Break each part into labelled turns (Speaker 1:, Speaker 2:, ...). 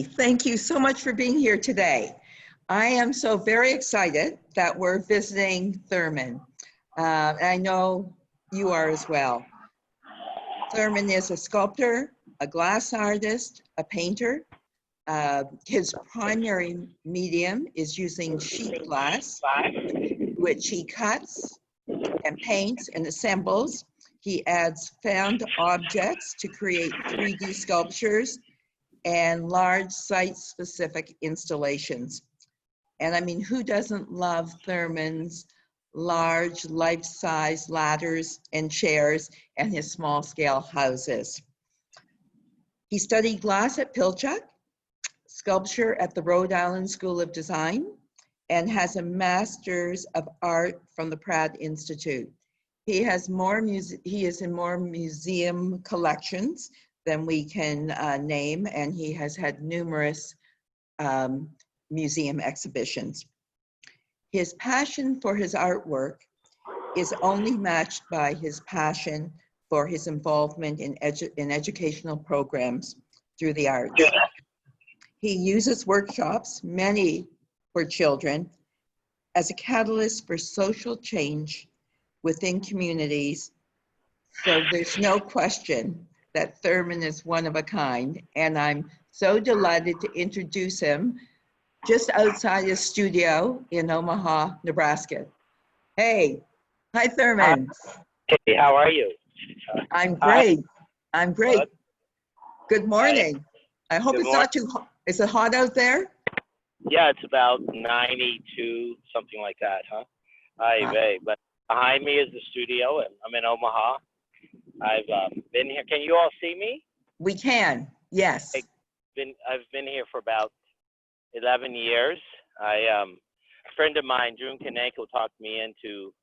Speaker 1: Thank you so much for being here today. I am so very excited that we're visiting Therman. And I know you are as well. Therman is a sculptor, a glass artist, a painter. His primary medium is using sheet glass, which he cuts and paints and assembles. He adds found objects to create 3D sculptures and large site-specific installations. And I mean, who doesn't love Therman's large life-size ladders and chairs and his small-scale houses? He studied glass at Pilchuck, sculpture at the Rhode Island School of Design, and has a Master's of Art from the Pratt Institute. He is in more museum collections than we can name, and he has had numerous museum exhibitions. His passion for his artwork is only matched by his passion for his involvement in educational programs through the arts. He uses workshops, many for children, as a catalyst for social change within communities. So there's no question that Therman is one of a kind, and I'm so delighted to introduce him just outside his studio in Omaha, Nebraska. Hey, hi Therman.
Speaker 2: Hey, how are you?
Speaker 1: I'm great. I'm great. Good morning. I hope it's not too hot. Is it hot out there?
Speaker 2: Yeah, it's about 92, something like that, huh? But behind me is the studio, and I'm in Omaha. I've been here. Can you all see me?
Speaker 1: We can, yes.
Speaker 2: I've been here for about 11 years. A friend of mine, June Kaneko, talked me into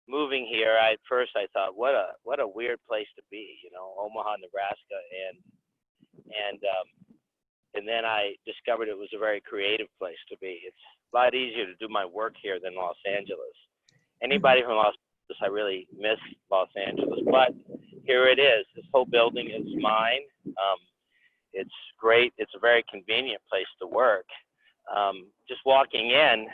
Speaker 2: moving here. At first I thought, what a weird place to be, you know, Omaha, Nebraska, and then I discovered it was a very creative place to be. It's a lot easier to do my work here than Los Angeles. Anybody from Los Angeles, I really miss Los Angeles, but here it is. This whole building is mine. It's great. It's a very convenient place to work. Just walking in,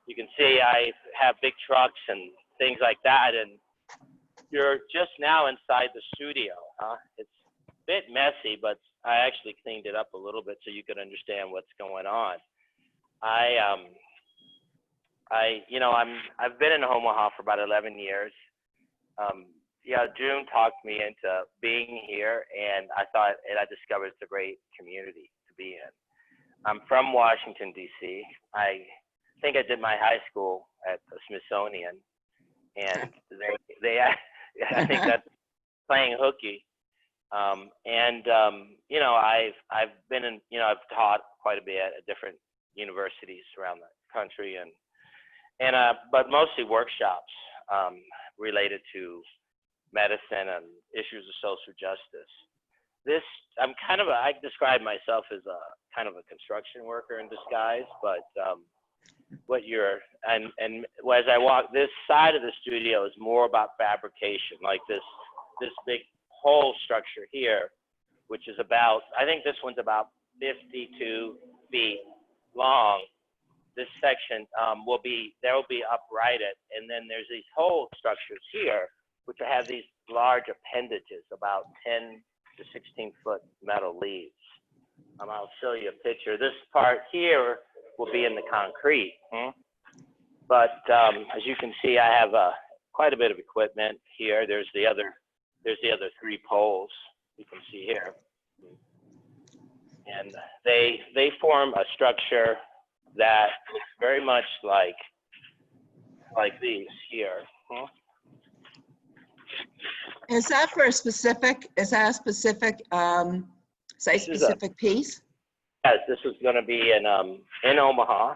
Speaker 2: you can see I have big trucks and things like that, and you're just now inside the studio, huh? It's a bit messy, but I actually cleaned it up a little bit so you could understand what's going on. I've been in Omaha for about 11 years. June talked me into being here, and I discovered it's a great community to be in. I'm from Washington, D.C. I think I did my high school at the Smithsonian, and I think that's playing hooky. I've been in, I've taught quite a bit at different universities around the country, but mostly workshops related to medicine and issues of social justice. I describe myself as a kind of a construction worker in disguise, but as I walk, this side of the studio is more about fabrication, like this big whole structure here, which is I think this one's about 52 feet long. This section will be uprighted, and then there's these whole structures here, which have these large appendages, about 10 to 16 foot metal leaves. I'll show you a picture. This part here will be in the concrete. But as you can see, I have quite a bit of equipment here. There's the other 3 poles you can see here, and they form a structure that looks very much like these here.
Speaker 1: Is that for a specific? Is that a specific site-specific piece?
Speaker 2: Yes, this is going to be in Omaha.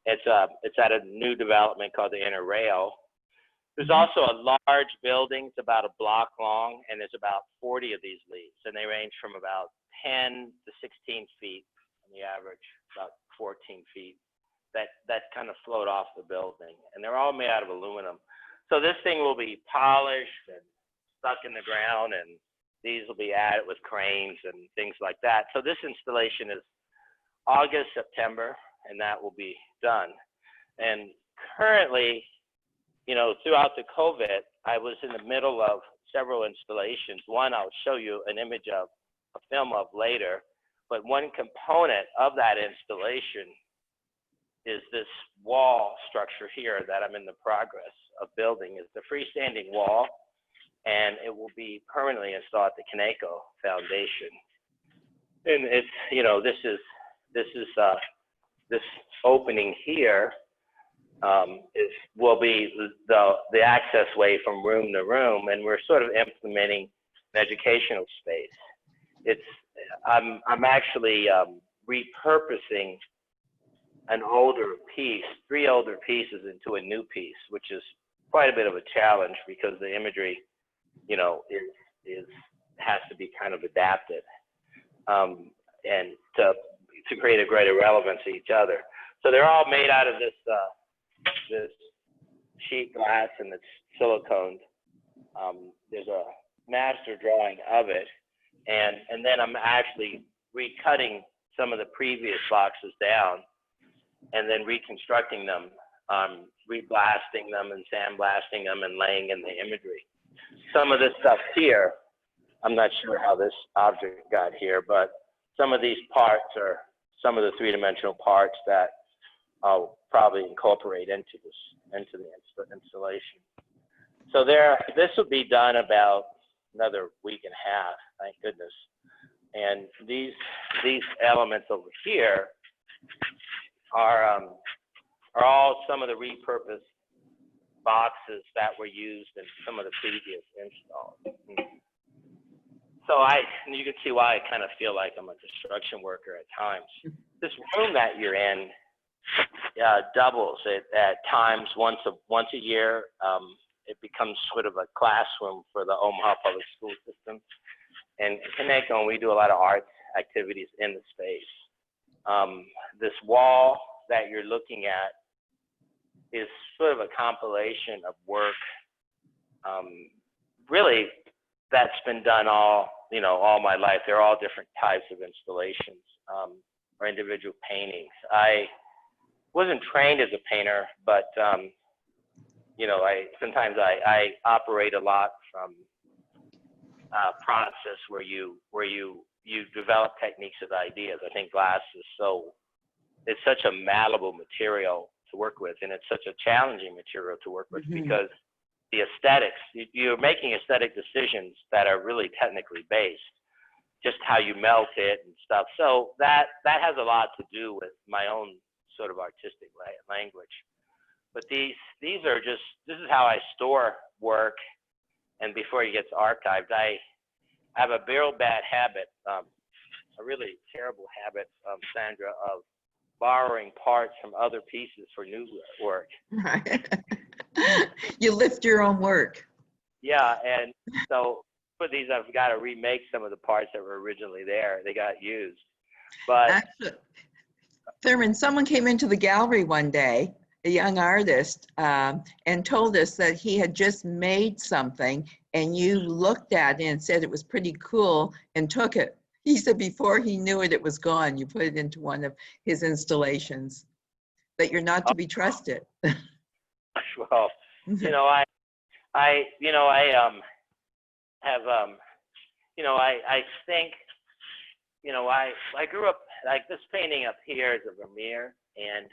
Speaker 2: It's at a new development called the Inner Rail. There's also a large building. It's about a block long, and there's about 40 of these leaves, and they range from about 10 to 16 feet on the average, about 14 feet. That kind of float off the building, and they're all made out of aluminum. So this thing will be polished and stuck in the ground, and these will be added with cranes and things like that. So this installation is August, September, and that will be done. And currently, you know, throughout the COVID, I was in the middle of several installations. One I'll show you an image of, a film of later, but one component of that installation is this wall structure here that I'm in the progress of building. It's a freestanding wall, and it will be permanently installed at the Kaneko Foundation. And it's, you know, this opening here will be the access way from room to room, and we're sort of implementing an educational space. I'm actually repurposing an older piece, 3 older pieces into a new piece, which is quite a bit of a challenge because the imagery, you know, has to be kind of adapted, and to create a greater relevance to each other. So they're all made out of this sheet glass, and it's siliconed. There's a master drawing of it, and then I'm actually recutting some of the previous boxes down and then reconstructing them, reblasting them and sandblasting them and laying in the imagery. Some of this stuff here, I'm not sure how this object got here, but some of these parts are some of the 3-dimensional parts that I'll probably incorporate into the installation. So this will be done about another week and a half, thank goodness. And these elements over here are all some of the repurposed boxes that were used in some of the previous installs. So you can see why I kind of feel like I'm a construction worker at times. This room that you're in doubles it at times once a year. It becomes sort of a classroom for the Omaha public school system. And Kaneko, we do a lot of arts activities in the space. This wall that you're looking at is sort of a compilation of work, really, that's been done all my life. They're all different types of installations or individual paintings. I wasn't trained as a painter, but sometimes I operate a lot from process where you develop techniques of ideas. I think glass is it's such a malleable material to work with, and it's such a challenging material to work with because the aesthetics, you're making aesthetic decisions that are really technically based, just how you melt it and stuff. So that has a lot to do with my own sort of artistic language. But these are just, this is how I store work, and before it gets archived, I have a real bad habit, a really terrible habit, Sandra, of borrowing parts from other pieces for new work.
Speaker 1: Right. You lift your own work.
Speaker 2: Yeah, and so for these, I've got to remake some of the parts that were originally there. They got used. But
Speaker 1: actually, Therman, someone came into the gallery one day, a young artist, and told us that he had just made something, and you looked at it and said it was pretty cool and took it. He said before he knew it, it was gone. You put it into one of his installations, that you're not to be trusted.
Speaker 2: Well, I think, I grew up, like this painting up here is a Vermeer, and,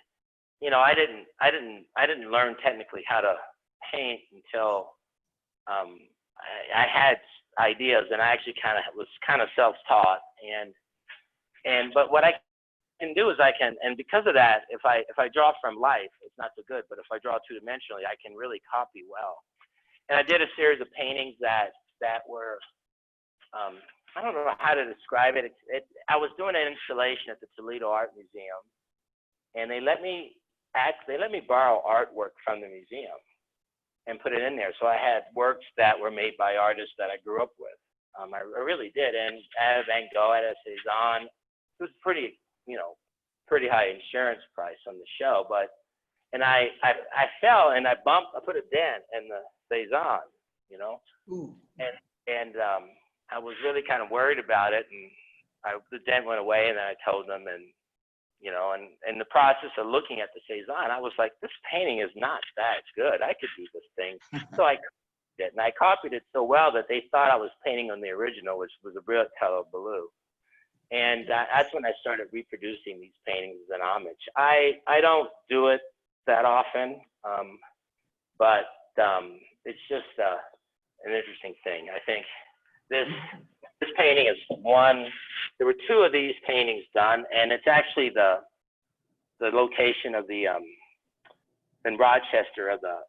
Speaker 2: I didn't learn technically how to paint until, I had ideas, and I actually was self-taught, but what I can do is and because of that, if I draw from life, it's not so good, but if I draw 2-dimensionally, I can really copy well. And I did a series of paintings that were, I don't know how to describe it. I was doing an installation at the Toledo Art Museum, and they let me borrow artwork from the museum and put it in there. So I had works that were made by artists that I grew up with. I really did. And I had Van Gogh, I had a Cezanne. It was pretty high insurance price on the show, and I fell and I put a dent in the Cezanne, and I was really kind of worried about it, and the dent went away, and then I told them, and you know, and in the process of looking at the Cezanne, I was like, this painting is not that good. I could do this thing. So I copied it, and I copied it so well that they thought I was painting on the original, which was a brilliant color blue. And that's when I started reproducing these paintings as an homage. I don't do it that often, but it's just an interesting thing. I think this painting is one. There were two of these paintings done, and it's actually the location of the in Rochester of the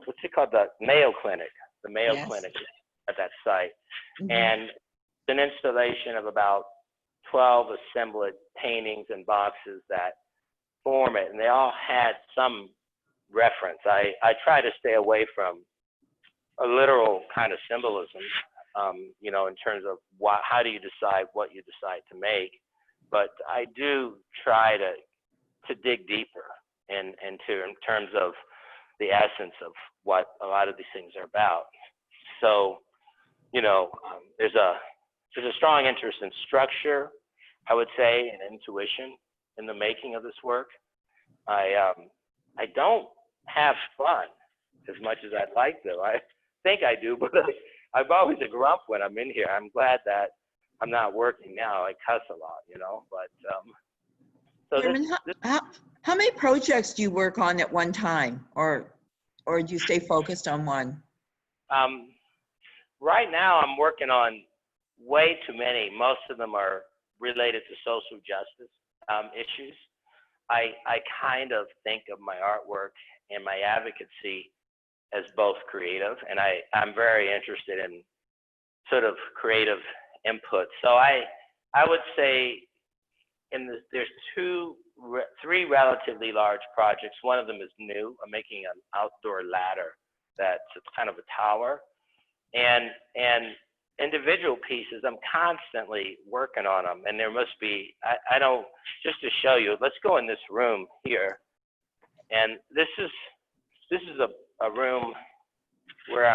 Speaker 2: what's it called, the Mayo Clinic. The Mayo
Speaker 1: Yes.
Speaker 2: Clinic at that site,
Speaker 1: Mhm.
Speaker 2: and an installation of about 12 assembled paintings and boxes that form it, and they all had some reference. I try to stay away from a literal kind of symbolism, you know, in terms of how do you decide what you decide to make, but I do try to dig deeper in terms of the essence of what a lot of these things are about. So, you know, there's a strong interest in structure, I would say, and intuition in the making of this work. I don't have fun as much as I'd like to. I think I do, but I'm always a grump when I'm in here. I'm glad that I'm not working now. I cuss a lot, you know, but so
Speaker 1: Therman, how many projects do you work on at one time, or do you stay focused on one?
Speaker 2: Right now I'm working on way too many. Most of them are related to social justice issues. I kind of think of my artwork and my advocacy as both creative, and I'm very interested in sort of creative input. So I would say there's three relatively large projects. One of them is new. I'm making an outdoor ladder that's kind of a tower, and individual pieces. I'm constantly working on them, and there must be. I don't, just to show you. Let's go in this room here, and this is a room where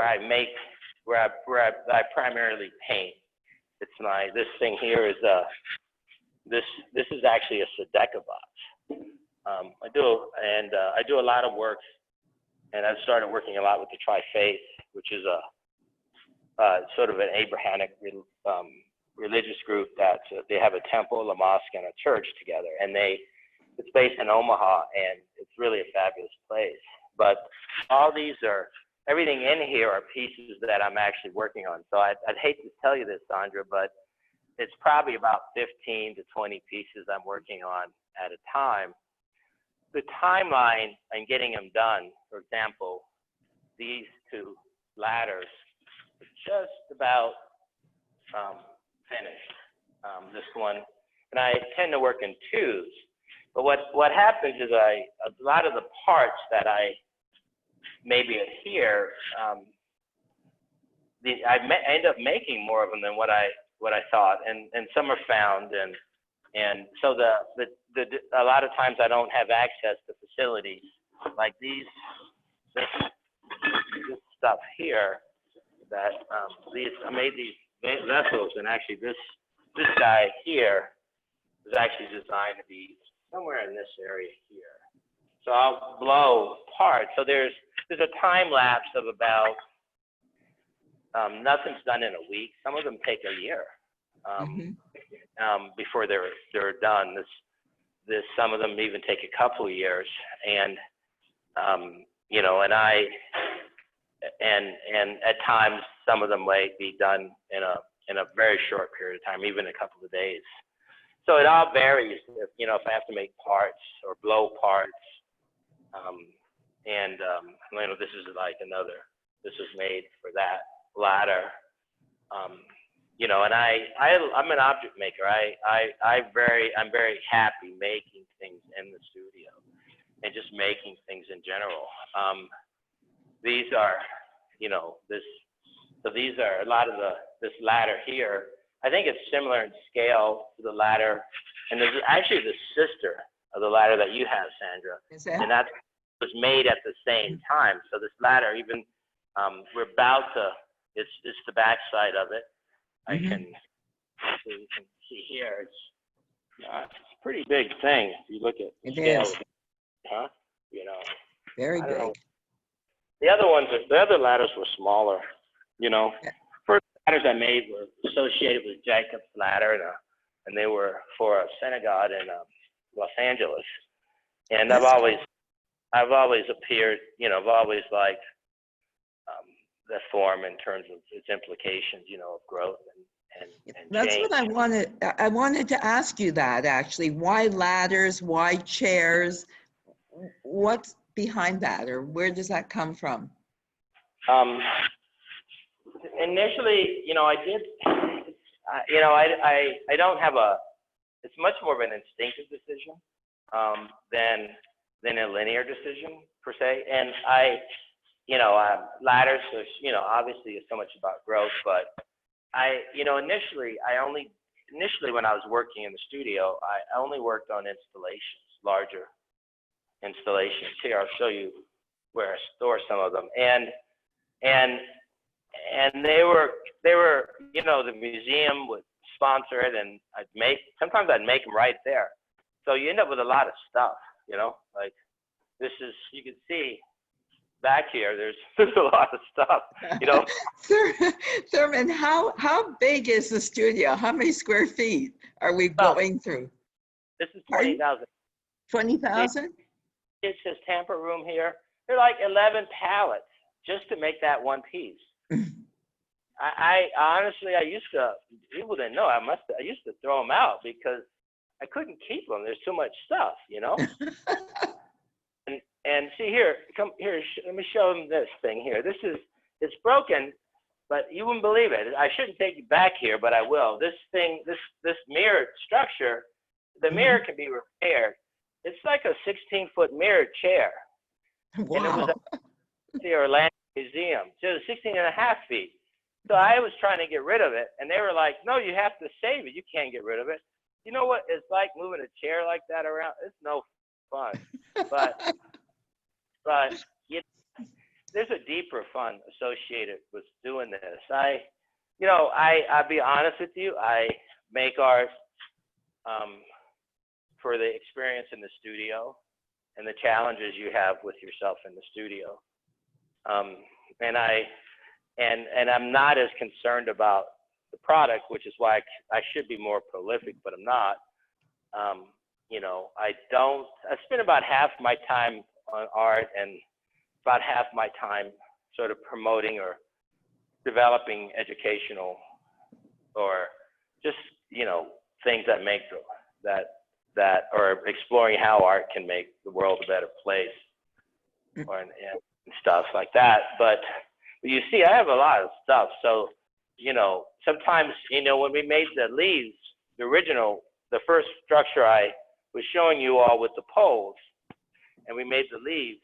Speaker 2: I primarily paint. It's this thing here is this is actually a Sedeka box. I do a lot of work, and I've started working a lot with the Tri-Faith, which is sort of an Abrahamic religious group that they have a temple, a mosque, and a church together, and it's based in Omaha, and it's really a fabulous place. But everything in here are pieces that I'm actually working on. So I'd hate to tell you this, Sandra, but it's probably about 15 to 20 pieces I'm working on at a time. The timeline and getting them done, for example, these two ladders, are just about finished. This one, and I tend to work in twos. But what happens is a lot of the parts that I maybe adhere, I end up making more of them than what I thought, and some are found, and so a lot of times I don't have access to facilities like this stuff here. That I made these vessels, and actually this guy here was actually designed to be somewhere in this area here. So I'll blow parts. So there's a time lapse of about nothing's done in a week. Some of them take a year before they're done. Some of them even take a couple of years, and you know, and at times some of them might be done in a very short period of time, even a couple of days. So it all varies. If I have to make parts or blow parts, this is like this was made for that ladder. And I'm an object maker. I'm very happy making things in the studio and just making things in general. These are, these are a lot of this ladder here. I think it's similar in scale to the ladder, and there's actually the sister of the ladder that you have, Sandra, and that was made at the same time. So this ladder, even we're about to. It's the back side of it. You can see here. It's a pretty big thing if you look at the
Speaker 1: It
Speaker 2: scale,
Speaker 1: is
Speaker 2: huh? You know,
Speaker 1: very
Speaker 2: I don't know.
Speaker 1: big.
Speaker 2: The other ones, the other ladders were smaller. You know,
Speaker 1: Yeah.
Speaker 2: first ladders I made were associated with Jacob's ladder, and they were for a synagogue in Los Angeles. And I've
Speaker 1: That's
Speaker 2: always appeared, you know, I've always liked the form in terms of its implications, you know, of growth and
Speaker 1: That's
Speaker 2: change.
Speaker 1: what I wanted to ask you that actually. Why ladders? Why chairs? What's behind that, or where does that come from?
Speaker 2: Initially, you know, I did, you know, I don't have it's much more of an instinctive decision than a linear decision per se. And you know, ladders, you know, obviously is so much about growth, but you know, initially when I was working in the studio, I only worked on installations, larger installations. Here, I'll show you where I store some of them. And they were, you know, the museum would sponsor it, and sometimes I'd make them right there. So you end up with a lot of stuff, you know, like this is, you can see back here, there's a lot of stuff, you know.
Speaker 1: Therman, how big is the studio? How many square feet are we going through?
Speaker 2: This is 20,000.
Speaker 1: 20,000?
Speaker 2: It's his tamper room here. They're like 11 pallets just to make that one piece. I honestly, people didn't know, I used to throw them out because I couldn't keep them. There's too much stuff, you know. And see here, come here. Let me show them this thing here. It's broken, but you wouldn't believe it. I shouldn't take you back here, but I will. This thing, this mirrored structure, the mirror can be repaired. It's like a 16-foot mirrored chair.
Speaker 1: Wow.
Speaker 2: And it was at the Orlando Museum. So it was 16 and a half feet. So I was trying to get rid of it, and they were like, no, you have to save it. You can't get rid of it. You know what it's like moving a chair like that around? It's no fun. But you know, there's a deeper fun associated with doing this. I'll be honest with you. I make art for the experience in the studio and the challenges you have with yourself in the studio. And I'm not as concerned about the product, which is why I should be more prolific, but I'm not. You know, I spend about half my time on art and about half my time sort of promoting or developing educational or just, you know, things that make that or exploring how art can make the world a better place and stuff like that. But you see, I have a lot of stuff. So, you know, sometimes, you know, when we made the leaves, the first structure I was showing you all with the poles, and we made the leaves,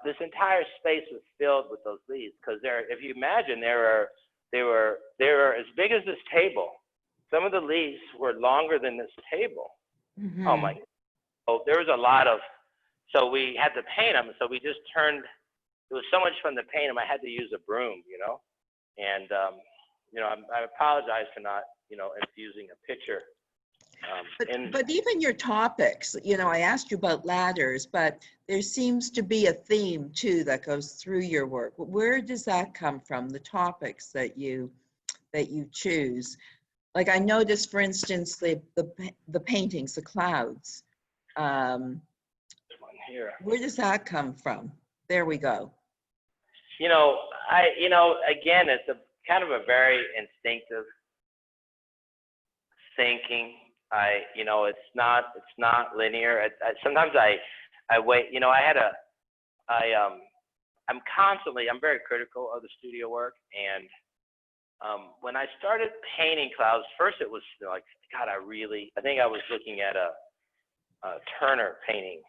Speaker 2: this entire space was filled with those leaves, because if you imagine, they were as big as this table. Some of the leaves were longer than this table. Oh my! Oh, there was a lot of. So we had to paint them. So we just turned. It was so much fun to paint them. I had to use a broom, you know. And you know, I apologize for not, you know, infusing a picture.
Speaker 1: But even your topics, you know, I asked you about ladders, but there seems to be a theme too that goes through your work. Where does that come from? The topics that you choose? Like I noticed, for instance, the paintings, the clouds.
Speaker 2: One here.
Speaker 1: Where does that come from? There we go.
Speaker 2: You know, again, it's a kind of a very instinctive thinking. You know, it's not linear. Sometimes I wait. You know, I'm very critical of the studio work, and when I started painting clouds, first it was like, God, I think I was looking at a Turner painting.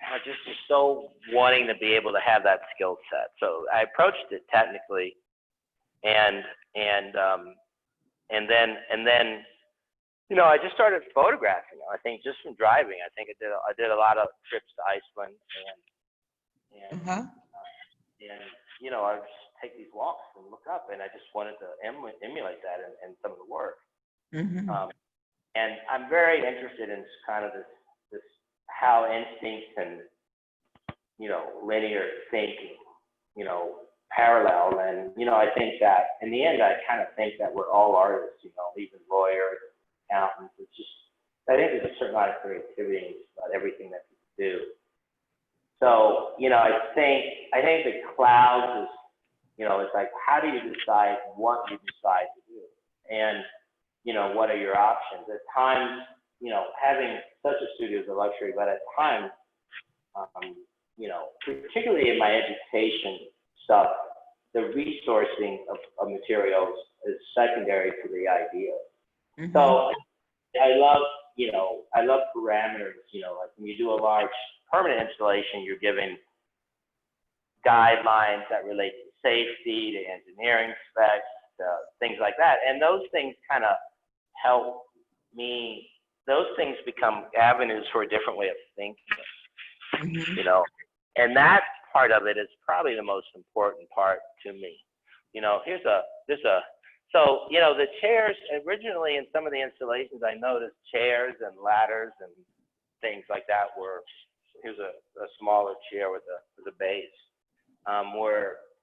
Speaker 2: I just was so wanting to be able to have that skill set. So I approached it technically, and then, you know, I just started photographing. I think just from driving. I think I did a lot of trips to Iceland, and you know, I would just take these walks and look up, and I just wanted to emulate that in some of the work. And I'm very interested in kind of this how instincts and, you know, linear thinking, you know, parallel. And, you know, I think that in the end, I kind of think that we're all artists, you know, even lawyers, accountants. It's just, I think there's a certain amount of creativity about everything that people do. So, you know, I think the clouds is, you know, it's like, how do you decide what you decide to do? And, you know, what are your options? At times, you know, having such a studio is a luxury, but at times, you know, particularly in my education stuff, the resourcing of materials is secondary to the idea.
Speaker 1: Mm-hmm.
Speaker 2: So I love, you know, I love parameters, you know, like when you do a large permanent installation, you're given guidelines that relate to safety, to engineering specs, to things like that. And those things kind of help me, those things become avenues for a different way of thinking,
Speaker 1: Mm-hmm.
Speaker 2: you know, and that part of it is probably the most important part to me. You know, so, you know, the chairs, originally in some of the installations, I noticed chairs and ladders and things like that here's a smaller chair with a base,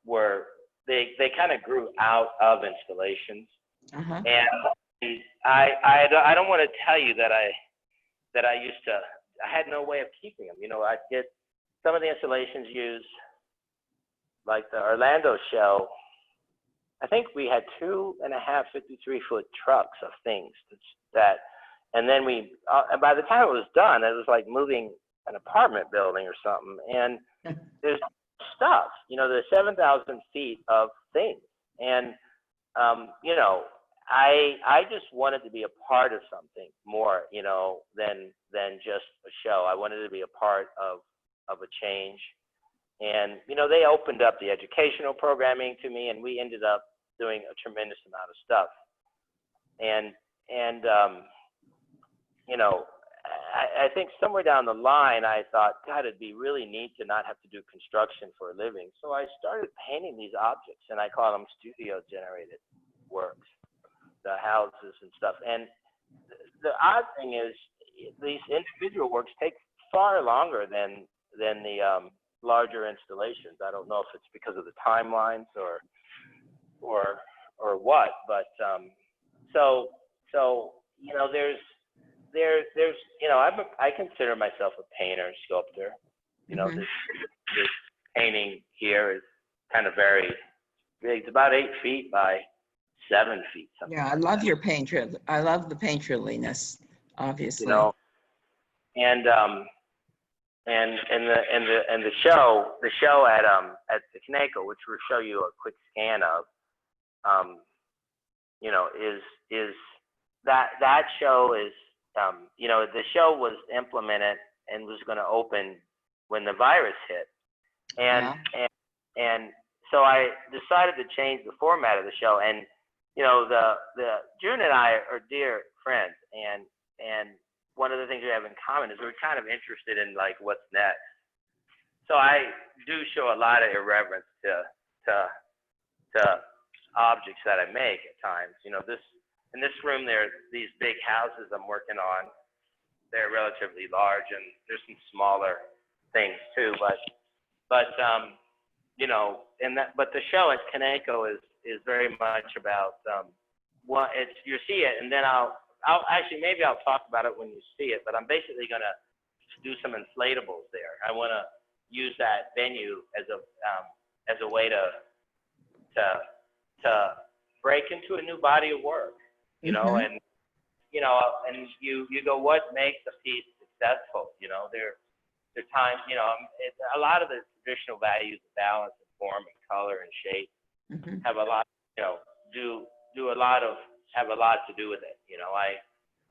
Speaker 2: where they kind of grew out of installations.
Speaker 1: Uh-huh.
Speaker 2: And I don't want to tell you that I had no way of keeping them. You know, I did some of the installations used, like the Orlando show. I think we had 2.5 53-foot trucks of things and then and by the time it was done, it was like moving an apartment building or something. And there's stuff, you know, there's 7,000 feet of things. And, you know, I just wanted to be a part of something more, you know, than just a show. I wanted to be a part of a change. And, you know, they opened up the educational programming to me, and we ended up doing a tremendous amount of stuff. And you know, I think somewhere down the line, I thought, God, it'd be really neat to not have to do construction for a living. So I started painting these objects, and I call them studio-generated works, the houses and stuff. And the odd thing is, these individual works take far longer than the larger installations. I don't know if it's because of the timelines or what, but so you know, there's you know, I consider myself a painter, sculptor. You know,
Speaker 1: Mm-hmm.
Speaker 2: this painting here is kind of very big. It's about 8 feet by 7 feet.
Speaker 1: Yeah, I love your painter. I love the painterliness, obviously.
Speaker 2: You know, and the show at the Kaneko, which we'll show you a quick scan of, you know, is that show is, you know, the show was implemented and was going to open when the virus hit, and so I decided to change the format of the show. And you know, the June and I are dear friends, and one of the things we have in common is we're kind of interested in like what's next. So I do show a lot of irreverence to objects that I make at times. You know, in this room, there's these big houses I'm working on. They're relatively large, and there's some smaller things too. But you know, but the show at Kaneko is very much about what it's, you see it, and then I'll actually, maybe I'll talk about it when you see it. But I'm basically gonna do some inflatables there. I want to use that venue as a way to break into a new body of work. You know,
Speaker 1: Mm-hmm.
Speaker 2: and you know, and you go, what makes a piece successful? You know, there times, you know, a lot of the traditional values of balance and form and color and shape
Speaker 1: Mm-hmm.
Speaker 2: have a lot, you know, have a lot to do with it. You know, I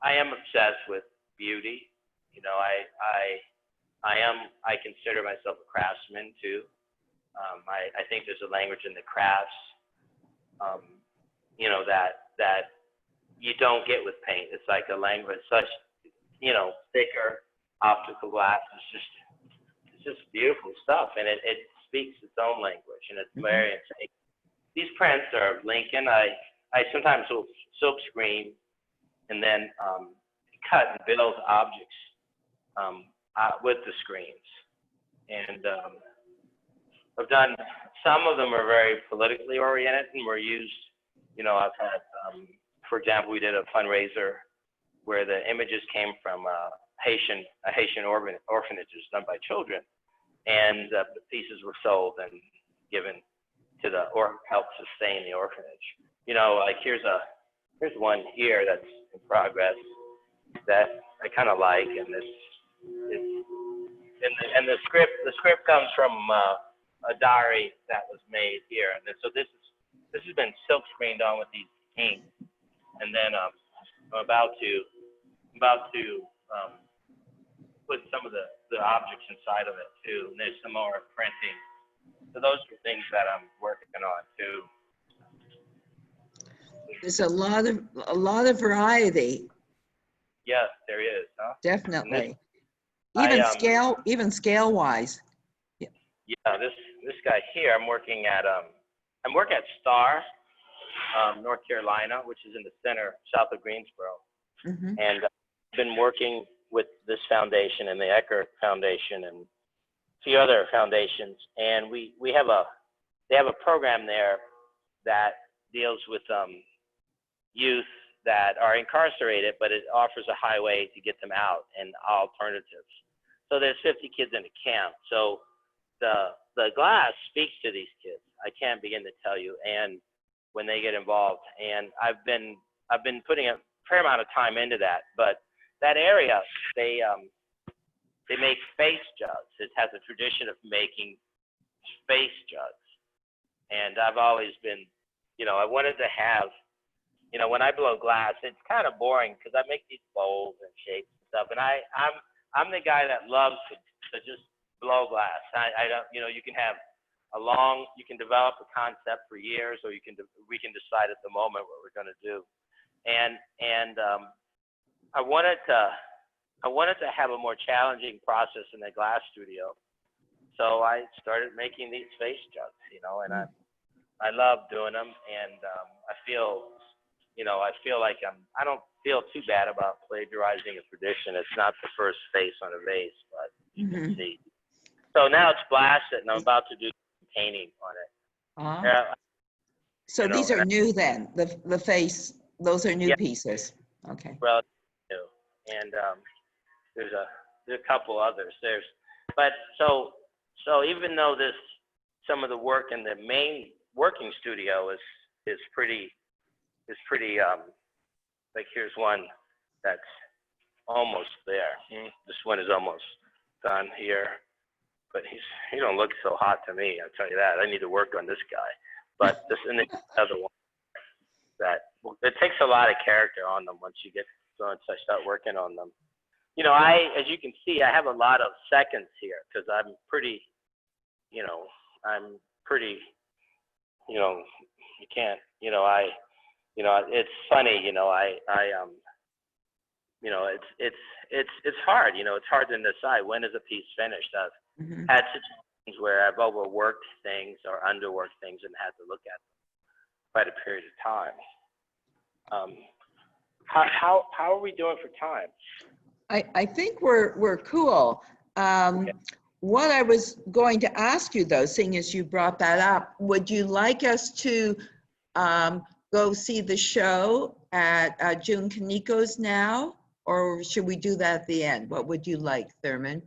Speaker 2: am obsessed with beauty. You know, I consider myself a craftsman too. I think there's a language in the crafts, you know, that you don't get with paint. It's like a language, such, you know, thicker optical glass. It's just beautiful stuff, and it speaks its own language, and it's very insane. These prints are of Lincoln. I sometimes will silk screen, and then cut and build objects with the screens. And I've done, some of them are very politically oriented and were used, I've had, for example, we did a fundraiser where the images came from Haitian orphanages done by children. And the pieces were sold and given to or helped sustain the orphanage. Like here's one here that's in progress that I kind of like, and the script comes from a diary that was made here, and so this has been silk screened on with these inks, and then I'm about to put some of the objects inside of it too, and there's some more printing. So those are things that I'm working on too.
Speaker 1: There's a lot of variety.
Speaker 2: Yes, there is, huh?
Speaker 1: Definitely. Even scale wise.
Speaker 2: Yeah, this guy here, I'm working at Star, North Carolina, which is in the center, south of Greensboro.
Speaker 1: Mm-hmm.
Speaker 2: And I've been working with this foundation and the Eckert Foundation and a few other foundations, and they have a program there that deals with youth that are incarcerated, but it offers a highway to get them out and alternatives. So there's 50 kids in the camp. So the glass speaks to these kids. I can't begin to tell you. And when they get involved, and I've been putting a fair amount of time into that. But that area, they make face jugs. It has a tradition of making face jugs, and I've always been, I wanted to have. When I blow glass, it's kind of boring because I make these bowls and shapes and stuff, and I'm the guy that loves to just blow glass. I don't, you can have you can develop a concept for years, or we can decide at the moment what we're going to do, and I wanted to have a more challenging process in the glass studio, so I started making these face jugs, and I love doing them, and I feel like I don't feel too bad about plagiarizing a tradition. It's not the first face on a vase, but you can see. So now it's blasted, and I'm about to do painting on it.
Speaker 1: So these are new then, the face, those are new pieces. Okay.
Speaker 2: Well, new. And there's a couple others. So even though some of the work in the main working studio is pretty like here's one that's almost there. This one is almost done here, but he don't look so hot to me. I'll tell you that. I need to work on this guy. But this and the other one that it takes a lot of character on them once I start working on them. As you can see, I have a lot of seconds here because I'm pretty, you can't, it's funny, it's hard, it's hard to decide when is a piece finished. I've had situations where I've overworked things or underworked things and had to look at them quite a period of time. How are we doing for time?
Speaker 1: I think we're cool.
Speaker 2: Okay.
Speaker 1: What I was going to ask you though, seeing as you brought that up, would you like us to go see the show at June Kaniko's now, or should we do that at the end? What would you like, Therman?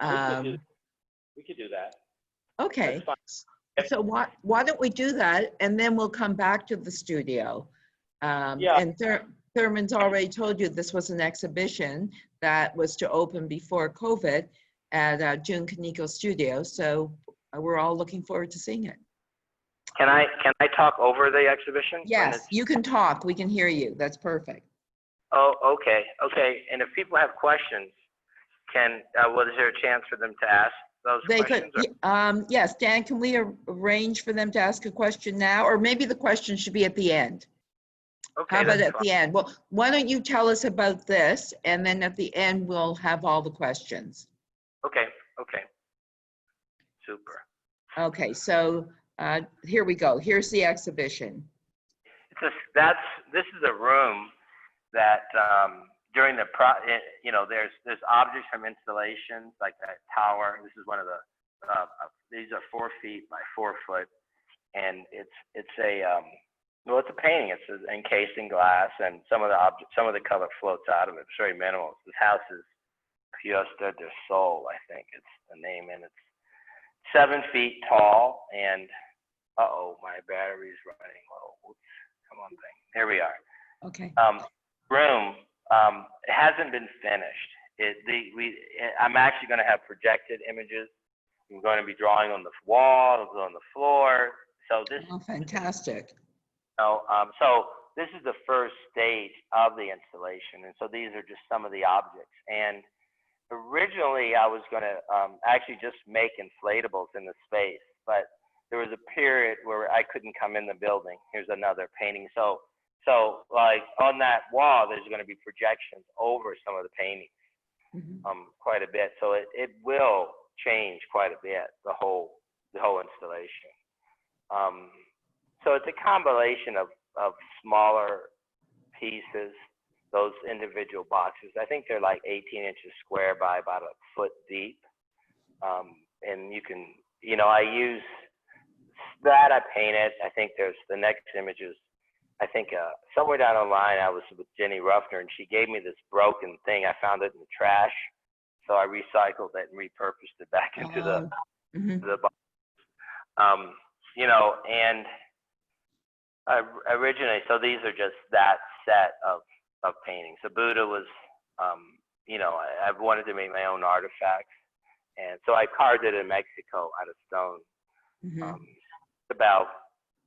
Speaker 2: We could do that.
Speaker 1: Okay. So why don't we do that, and then we'll come back to the studio. And Therman's already told you this was an exhibition that was to open before COVID at June Kaniko Studio. So we're all looking forward to seeing it.
Speaker 2: Can I talk over the exhibition?
Speaker 1: Yes, you can talk. We can hear you. That's perfect.
Speaker 2: Oh, okay. And if people have questions, is there a chance for them to ask those questions?
Speaker 1: Yes, Dan, can we arrange for them to ask a question now? Or maybe the question should be at the end.
Speaker 2: Okay.
Speaker 1: How about at the end? Well, why don't you tell us about this, and then at the end, we'll have all the questions.
Speaker 2: Okay. Super.
Speaker 1: Okay, so here we go. Here's the exhibition.
Speaker 2: This is a room that during the there's objects from installations like that tower. This is one of the these are 4 feet by 4 foot, and it's a it's a painting. It's encased in glass, and some of the color floats out of it. It's very minimal. This house is Fiesta del Sol, I think it's the name, and it's 7 feet tall. And my battery's running low. Oops, come on, thing. Here we are.
Speaker 1: Okay.
Speaker 2: Room. It hasn't been finished. I'm actually going to have projected images. I'm going to be drawing on the wall, on the floor. So this.
Speaker 1: Oh, fantastic.
Speaker 2: So this is the first stage of the installation, and so these are just some of the objects. And originally, I was going to actually just make inflatables in the space, but there was a period where I couldn't come in the building. Here's another painting. So like on that wall, there's going to be projections over some of the paintings, quite a bit. So it will change quite a bit, the whole installation. So it's a combination of smaller pieces, those individual boxes. I think they're like 18 inches square by about a foot deep. And you can, I use that, I painted. I think there's the next images. I think somewhere down the line, I was with Jenny Ruffner, and she gave me this broken thing. I found it in the trash. So I recycled it and repurposed it back into the box. And originally, so these are just that set of paintings. The Buddha was, I've wanted to make my own artifacts. And so I carved it in Mexico out of stone. It's about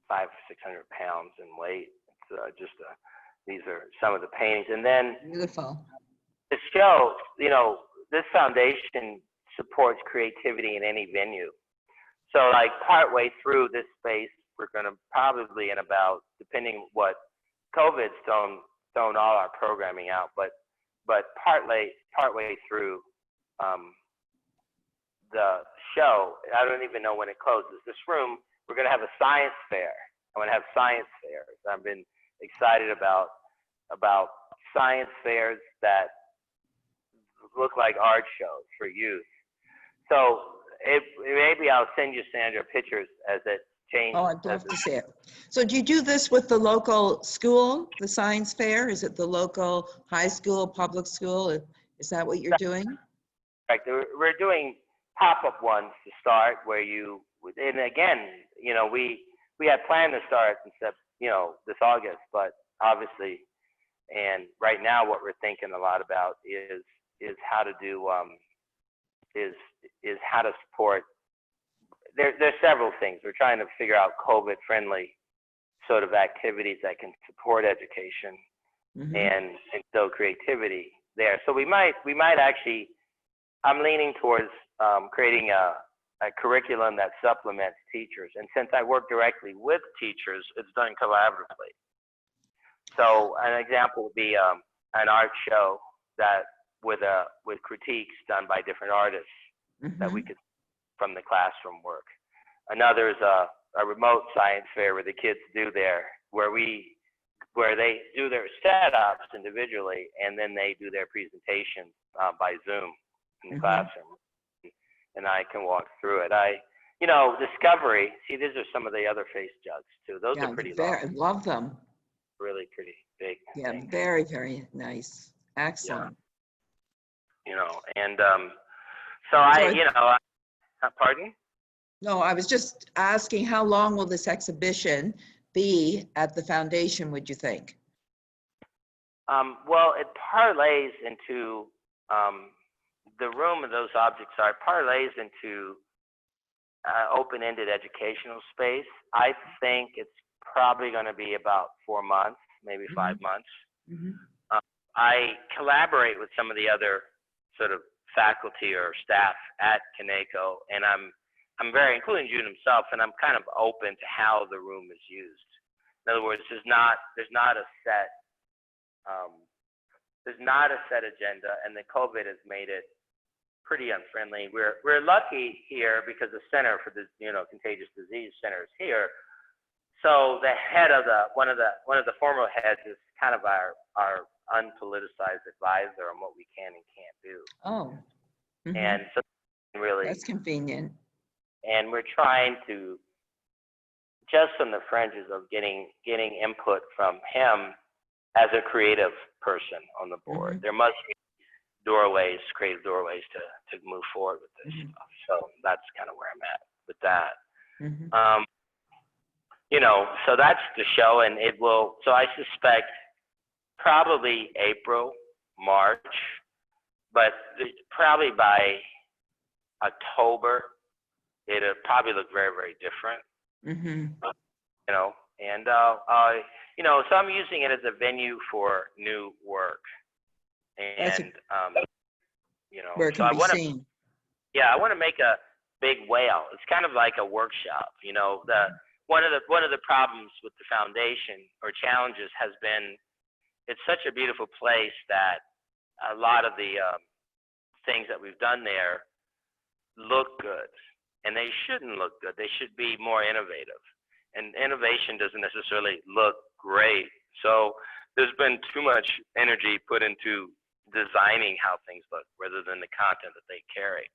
Speaker 2: 500 or 600 pounds in weight. It's these are some of the paintings. And then
Speaker 1: beautiful.
Speaker 2: To show, this foundation supports creativity in any venue. So like partway through this space, we're going to probably in about, depending what COVID's thrown all our programming out, but partway through the show, I don't even know when it closes. This room, we're going to have a science fair. I'm going to have science fairs. I've been excited about science fairs that look like art shows for youth. So maybe I'll send you, Sandra, pictures as it changes.
Speaker 1: Oh, I'd love to see it. So do you do this with the local school, the science fair? Is it the local high school, public school? Is that what you're doing?
Speaker 2: Right. We're doing pop-up ones to start where and again, we had planned to start this August, but obviously, and right now what we're thinking a lot about is how to do, is how to support. There's several things. We're trying to figure out COVID-friendly sort of activities that can support education and instill creativity there. So we might actually, I'm leaning towards creating a curriculum that supplements teachers. And since I work directly with teachers, it's done collaboratively. So an example would be an art show that with critiques done by different artists that we could from the classroom work. Another is a remote science fair where the kids where they do their setups individually and then they do their presentation by Zoom in the classroom. And I can walk through it. Discovery, see, these are some of the other face jugs too. Those are pretty long.
Speaker 1: I love them.
Speaker 2: Really pretty big.
Speaker 1: Yeah,
Speaker 2: things.
Speaker 1: very, very nice. Excellent.
Speaker 2: And pardon?
Speaker 1: No, I was just asking, how long will this exhibition be at the foundation, would you think?
Speaker 2: Well, it parlays into the room of those objects parlays into open-ended educational space. I think it's probably going to be about 4 months, maybe 5 months. I collaborate with some of the other sort of faculty or staff at Kaneko, and I'm very, including June himself, and I'm kind of open to how the room is used. In other words, there's not a set agenda, and the COVID has made it pretty unfriendly. We're lucky here because the Center for the Contagious Disease Center is here. So the head of one of the former heads is kind of our unpoliticized advisor on what we can and can't do.
Speaker 1: Oh. Mhm.
Speaker 2: And so really,
Speaker 1: That's convenient.
Speaker 2: and we're trying to, just on the fringes of getting input from him as a creative person on the board.
Speaker 1: Mhm.
Speaker 2: There must be doorways, creative doorways to move forward with this
Speaker 1: Mhm.
Speaker 2: stuff. So that's kind of where I'm at with that.
Speaker 1: Mhm.
Speaker 2: You know, so that's the show, and it will, so I suspect probably April, March, but probably by October, it'll probably look very, very different,
Speaker 1: Mhm.
Speaker 2: you know, and, you know, so I'm using it as a venue for new work.
Speaker 1: That's
Speaker 2: And, you know,
Speaker 1: where it
Speaker 2: so
Speaker 1: can
Speaker 2: I
Speaker 1: be
Speaker 2: want to,
Speaker 1: seen.
Speaker 2: yeah, I want to make a big whale. It's kind of like a workshop, you know. One of the problems with the foundation or challenges has been it's such a beautiful place that a lot of the things that we've done there look good, and they shouldn't look good. They should be more innovative, and innovation doesn't necessarily look great. So there's been too much energy put into designing how things look rather than the content that they carry.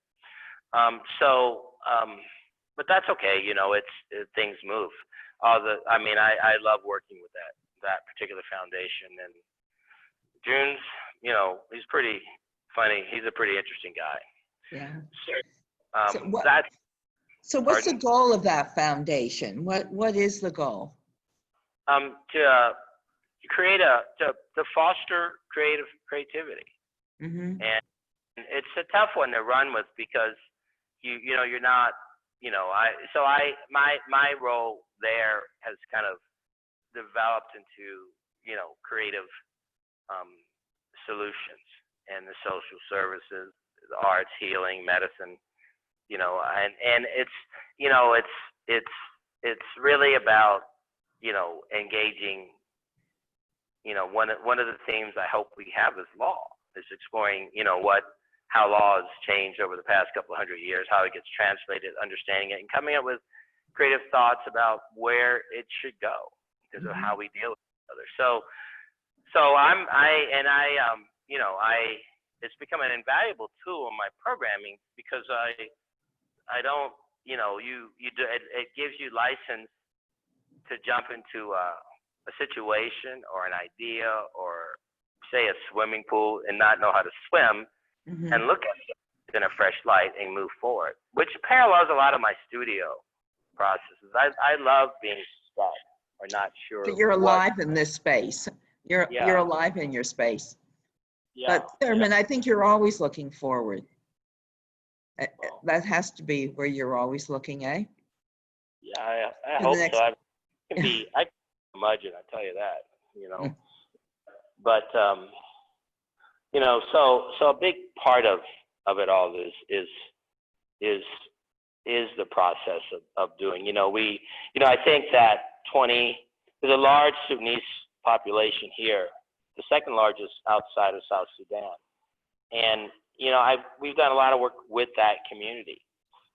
Speaker 2: But that's okay. You know, things move. I mean, I love working with that particular foundation, and June's, you know, he's pretty funny. He's a pretty interesting guy.
Speaker 1: Yeah.
Speaker 2: So,
Speaker 1: So what's the
Speaker 2: pardon?
Speaker 1: goal of that foundation? What is the goal?
Speaker 2: To to foster creativity.
Speaker 1: Mm-hmm.
Speaker 2: And it's a tough one to run with because you know you're not, you know, my role there has kind of developed into, you know, creative solutions and the social services, the arts, healing, medicine, you know, and it's, you know, it's really about, you know, engaging. You know, one of the themes I hope we have is law, is exploring, you know, how law has changed over the past couple of 100 years, how it gets translated, understanding it, and coming up with creative thoughts about where it should go because of how we deal with each other. So you know, it's become an invaluable tool in my programming because I don't, you know, it gives you license to jump into a situation or an idea or say a swimming pool and not know how to swim and look at it in a fresh light and move forward, which parallels a lot of my studio processes. I love being stuck or not sure.
Speaker 1: So you're alive in this space. You're alive in your space.
Speaker 2: Yeah.
Speaker 1: But Therman, I think you're always looking forward. That has to be where you're always looking, eh?
Speaker 2: Yeah, I hope so. I can be curmudgeon, I tell you that, you know. But you know, so a big part of it all is the process of doing. You know, I think that there's a large Sudanese population here, the second largest outside of South Sudan, and you know, we've done a lot of work with that community,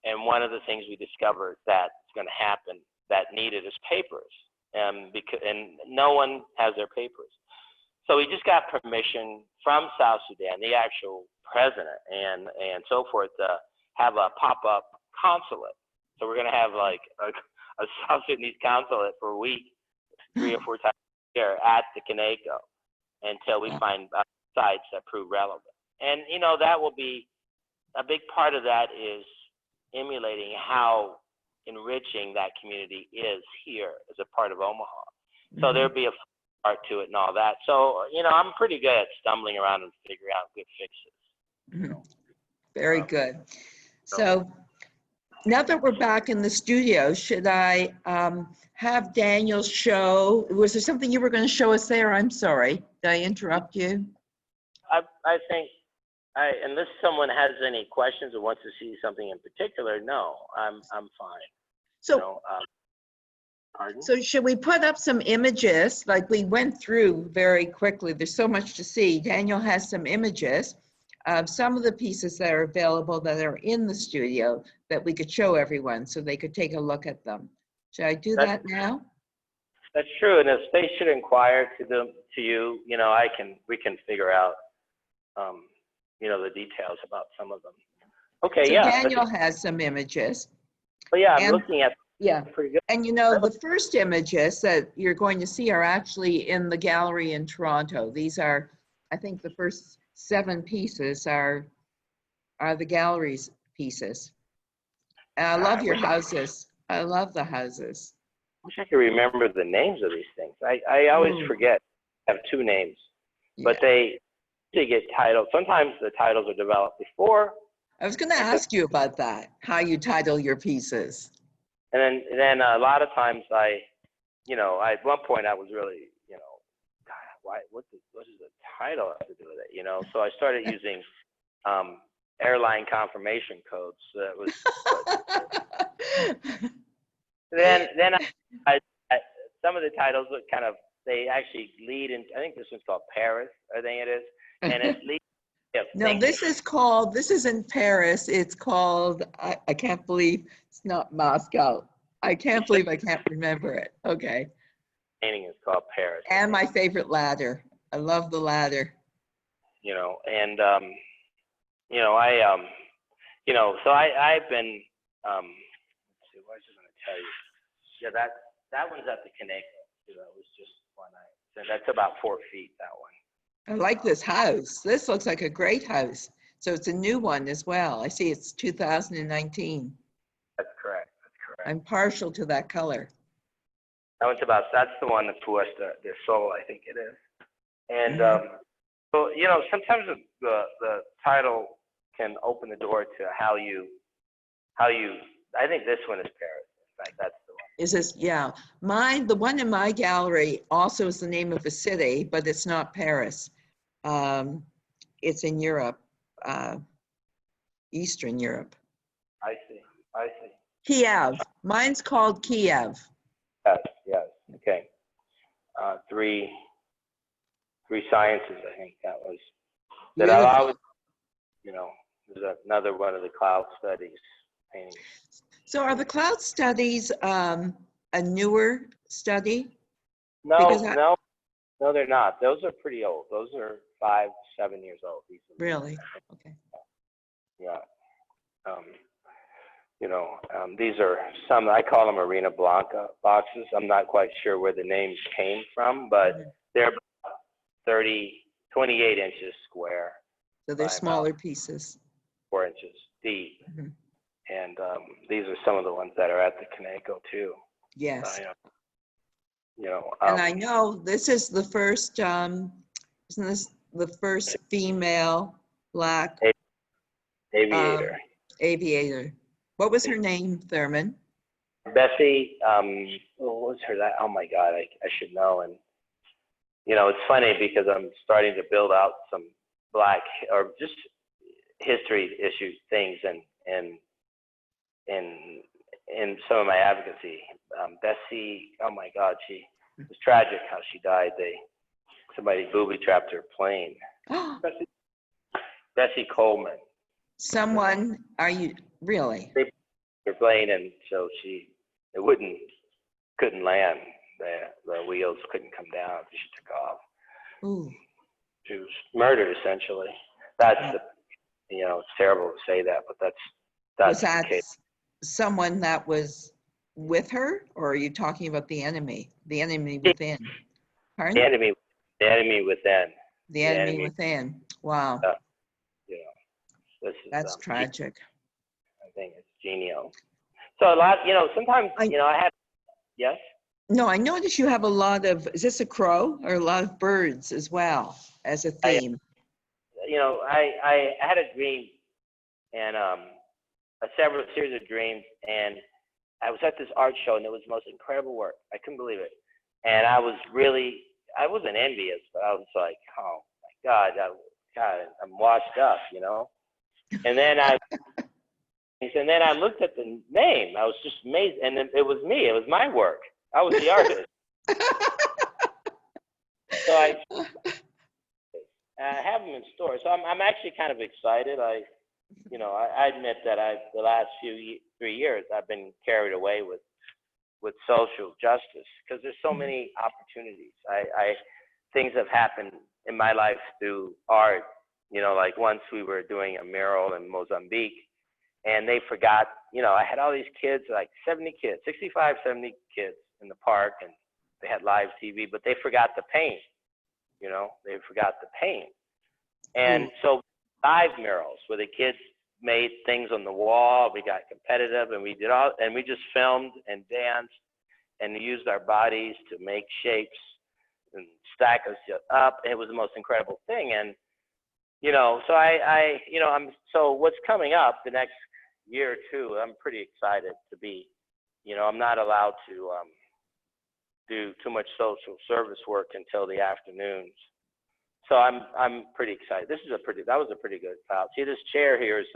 Speaker 2: and one of the things we discovered that's going to happen that needed is papers, and no one has their papers. So we just got permission from South Sudan, the actual president and so forth, to have a pop-up consulate. So we're going to have like a South Sudanese consulate for a week, 3 or 4 times a year at the Kaneko until we find sites that prove relevant. And, you know, that will be a big part of that is emulating how enriching that community is here as a part of Omaha. So there'll be a part to it and all that. So, you know, I'm pretty good at stumbling around and figuring out good fixes.
Speaker 1: Very good. So now that we're back in the studio, should I have Daniel show? Was there something you were going to show us there? I'm sorry. Did I interrupt you?
Speaker 2: I think, unless someone has any questions or wants to see something in particular, no, I'm fine.
Speaker 1: So,
Speaker 2: you know, pardon?
Speaker 1: So should we put up some images? Like we went through very quickly. There's so much to see. Daniel has some images of some of the pieces that are available that are in the studio that we could show everyone so they could take a look at them. Should I do that now?
Speaker 2: That's true, and if they should inquire to to you, we can figure out, the details about some of them. Okay,
Speaker 1: So
Speaker 2: yeah.
Speaker 1: Daniel has some images.
Speaker 2: But yeah, I'm
Speaker 1: And-
Speaker 2: looking at
Speaker 1: Yeah.
Speaker 2: pretty good.
Speaker 1: And the first images that you're going to see are actually in the gallery in Toronto. These are, I think the first 7 pieces are the gallery's pieces. And I love your houses. I love the houses.
Speaker 2: I wish I could remember the names of these things. I always forget. I have 2 names, but they get titled. Sometimes the titles are developed before.
Speaker 1: I was going to ask you about that, how you title your pieces.
Speaker 2: And then a lot of times at one point I was really, God, what does the title have to do with it? So I started using airline confirmation codes. So that was. then I some of the titles look kind of, they actually lead in. I think this one's called Paris. I think it is, and it leads.
Speaker 1: No, this is in Paris. It's called, I can't believe it's not Moscow. I can't believe I can't remember it. Okay.
Speaker 2: Painting is called Paris.
Speaker 1: And my favorite ladder. I love the ladder.
Speaker 2: And so I've been, let's see, what was I going to tell you? Yeah, that one's at the Kaneko. That was just one night. So that's about 4 feet, that one.
Speaker 1: I like this house. This looks like a great house. So it's a new one as well. I see it's 2019.
Speaker 2: That's correct.
Speaker 1: I'm partial to that color.
Speaker 2: That's the one that Puesta de Sol, I think it is. And so sometimes the title can open the door to how you. I think this one is Paris. In fact, that's the one.
Speaker 1: Is this, yeah. The one in my gallery also is the name of a city, but it's not Paris. It's in Europe, Eastern Europe.
Speaker 2: I see.
Speaker 1: Kiev. Mine's called Kiev.
Speaker 2: Yes. Okay. Three sciences, I think that was. That I always, there's another one of the cloud studies paintings.
Speaker 1: So are the cloud studies a newer study?
Speaker 2: No, they're not. Those are pretty old. Those are 5, 7 years old.
Speaker 1: Really? Okay.
Speaker 2: Yeah. These are some, I call them Arena Blanca boxes. I'm not quite sure where the names came from, but they're 28 inches square.
Speaker 1: So they're smaller pieces.
Speaker 2: 4 inches deep. And these are some of the ones that are at the Kaneko too.
Speaker 1: Yes.
Speaker 2: And
Speaker 1: I know this is the first, isn't this the first female Black
Speaker 2: aviator.
Speaker 1: Aviator. What was her name, Therman?
Speaker 2: Bessie, what was her, oh my God, I should know. And, it's funny because I'm starting to build out some Black, or just history issues, things, and in some of my advocacy. Bessie, oh my God, it was tragic how she died. Somebody booby-trapped her plane. Bessie Coleman.
Speaker 1: Someone, are you, really?
Speaker 2: Her plane, and so couldn't land. The wheels couldn't come down. She took off.
Speaker 1: Ooh.
Speaker 2: She was murdered, essentially. That's it's terrible to say that, but that's
Speaker 1: Was that
Speaker 2: the case.
Speaker 1: Someone that was with her, or are you talking about the enemy? The enemy within? Pardon?
Speaker 2: The enemy within.
Speaker 1: The enemy within. Wow. That's tragic.
Speaker 2: I think it's genial. So a lot, sometimes, I had, yes?
Speaker 1: No, I notice you have a lot of, is this a crow, or a lot of birds as well as a theme?
Speaker 2: I had a dream, and a series of dreams, and I was at this art show, and it was the most incredible work. I couldn't believe it. And I wasn't envious, but I was like, oh my God, I'm washed up, And then I looked at the name. I was just amazed, and then it was me. It was my work. I was the artist. So I have them in store. So I'm actually kind of excited. I admit that the last 3 years I've been carried away with social justice, because there's so many opportunities. things have happened in my life through art. You know, like once we were doing a mural in Mozambique, and they forgot, you know, I had all these kids, like 70 kids, 65, 70 kids in the park, and they had live TV, but they forgot to paint, you know, they forgot to paint. And so live murals where the kids made things on the wall, we got competitive, and we did all, and we just filmed and danced and used our bodies to make shapes and stack us up. It was the most incredible thing. And, you know, so so what's coming up the next year or two, I'm pretty excited to be, you know, I'm not allowed to do too much social service work until the afternoons. So I'm pretty excited. That was a pretty good cloud. See, this chair here is,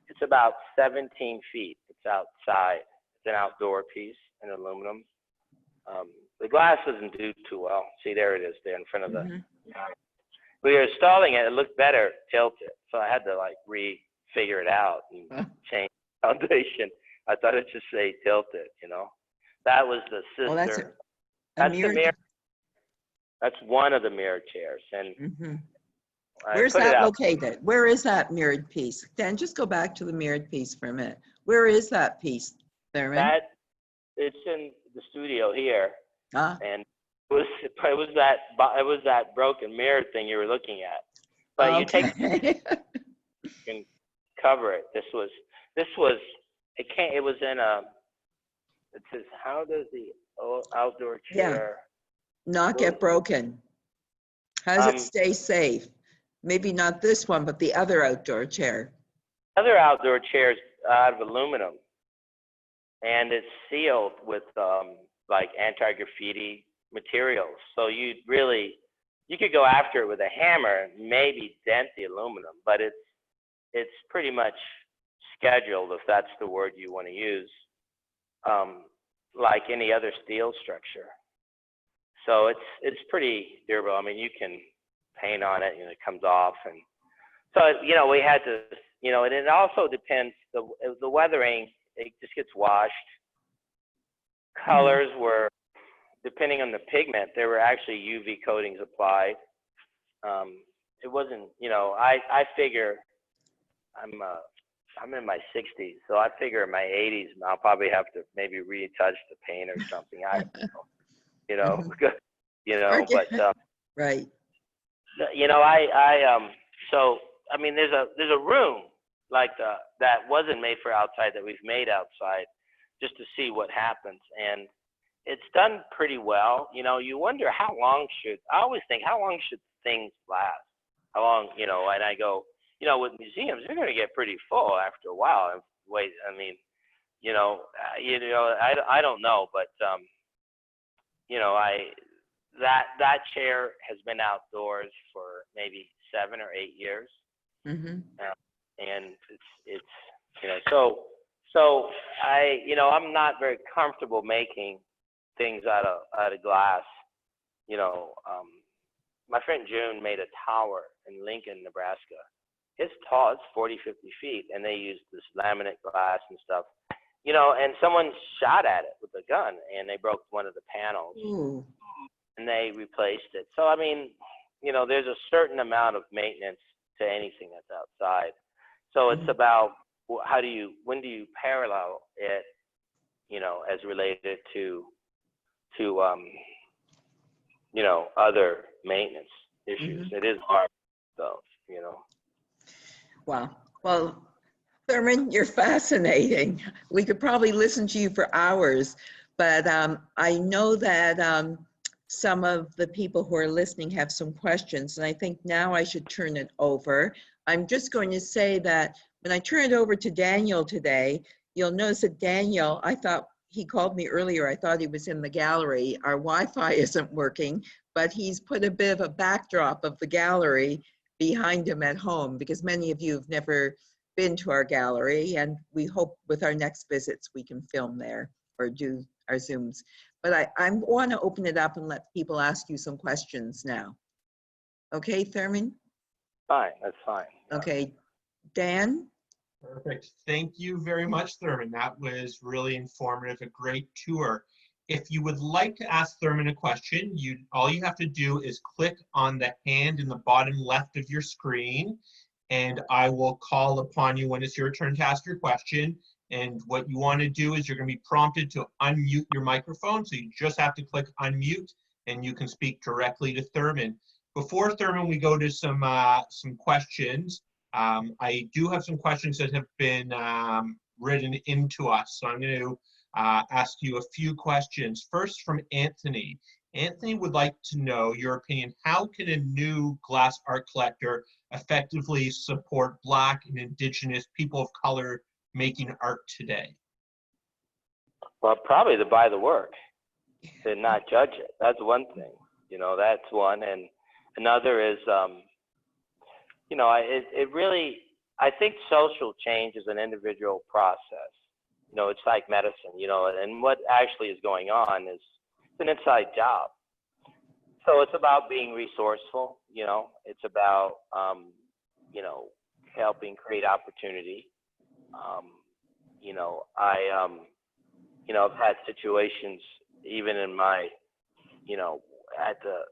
Speaker 2: it's about 17 feet. It's outside. It's an outdoor piece in aluminum. The glass doesn't do too well. See, there it is there in front of the, we were installing it. It looked better tilted. So I had to like figure it out and change the foundation. I thought it should say tilted, you know. That was the sister. That's the mirror. That's one of the mirror chairs. And
Speaker 1: where's that located? Where is that mirrored piece? Dan, just go back to the mirrored piece for a minute. Where is that piece, Therman?
Speaker 2: It's in the studio here. And it was that broken mirror thing you were looking at. But you can cover it. It was in it says, how does the outdoor chair
Speaker 1: not get broken? How does it stay safe? Maybe not this one, but the other outdoor chair.
Speaker 2: Other outdoor chairs out of aluminum, and it's sealed with like anti-graffiti materials. So you could go after it with a hammer and maybe dent the aluminum, but it's pretty much scheduled, if that's the word you want to use, like any other steel structure. So it's pretty durable. I mean, you can paint on it and it comes off. And so, you know, we had to, you know, and it also depends, the weathering, it just gets washed. Colors were, depending on the pigment, there were actually UV coatings applied. It wasn't, you know, I figure I'm in my 60s, so I figure in my 80s, I'll probably have to maybe retouch the paint or something. I don't know. You know, you know, but
Speaker 1: right.
Speaker 2: You know, so I mean, there's a room like that wasn't made for outside that we've made outside, just to see what happens, and it's done pretty well. You know, you wonder I always think, how long should things last? How long, you know? And I go, you know, with museums, they're going to get pretty full after a while. Wait, I mean, you know, I don't know, but you know, that chair has been outdoors for maybe 7 or 8 years, and it's you know, so you know, I'm not very comfortable making things out of glass. You know, my friend June made a tower in Lincoln, Nebraska. It's tall, it's 40, 50 feet, and they used this laminate glass and stuff. You know, and someone shot at it with a gun, and they broke one of the panels, and they replaced it. So, I mean, you know, there's a certain amount of maintenance to anything that's outside. So it's about when do you parallel it, you know, as related to you know, other maintenance issues. It is hard, though, you know.
Speaker 1: Wow. Well, Therman, you're fascinating. We could probably listen to you for hours, but I know that some of the people who are listening have some questions, and I think now I should turn it over. I'm just going to say that when I turn it over to Daniel today, you'll notice that Daniel, I thought he called me earlier, I thought he was in the gallery. Our Wi-Fi isn't working, but he's put a bit of a backdrop of the gallery behind him at home, because many of you have never been to our gallery, and we hope with our next visits we can film there or do our Zooms. But I want to open it up and let people ask you some questions now. Okay, Therman?
Speaker 2: Fine, that's fine.
Speaker 1: Okay, Dan?
Speaker 3: Perfect. Thank you very much, Therman. That was really informative, a great tour. if you would like to ask Therman a question, all you have to do is click on the hand in the bottom left of your screen, and I will call upon you when it's your turn to ask your question. And what you want to do is you're going to be prompted to unmute your microphone. So you just have to click unmute and you can speak directly to Therman. Before Therman, we go to some questions. I do have some questions that have been written into us. So I'm going to ask you a few questions. First from Anthony. Anthony would like to know your opinion. How can a new glass art collector effectively support Black and Indigenous people of color making art today?
Speaker 2: Well, probably to buy the work, to not judge it. That's one thing. You know, that's one. And another is, you know, it really, I think social change is an individual process. You know, it's like medicine, you know, and what actually is going on is it's an inside job. So it's about being resourceful, you know, it's about, you know, helping create opportunity. You know, you know, I've had situations even in my, you know, at the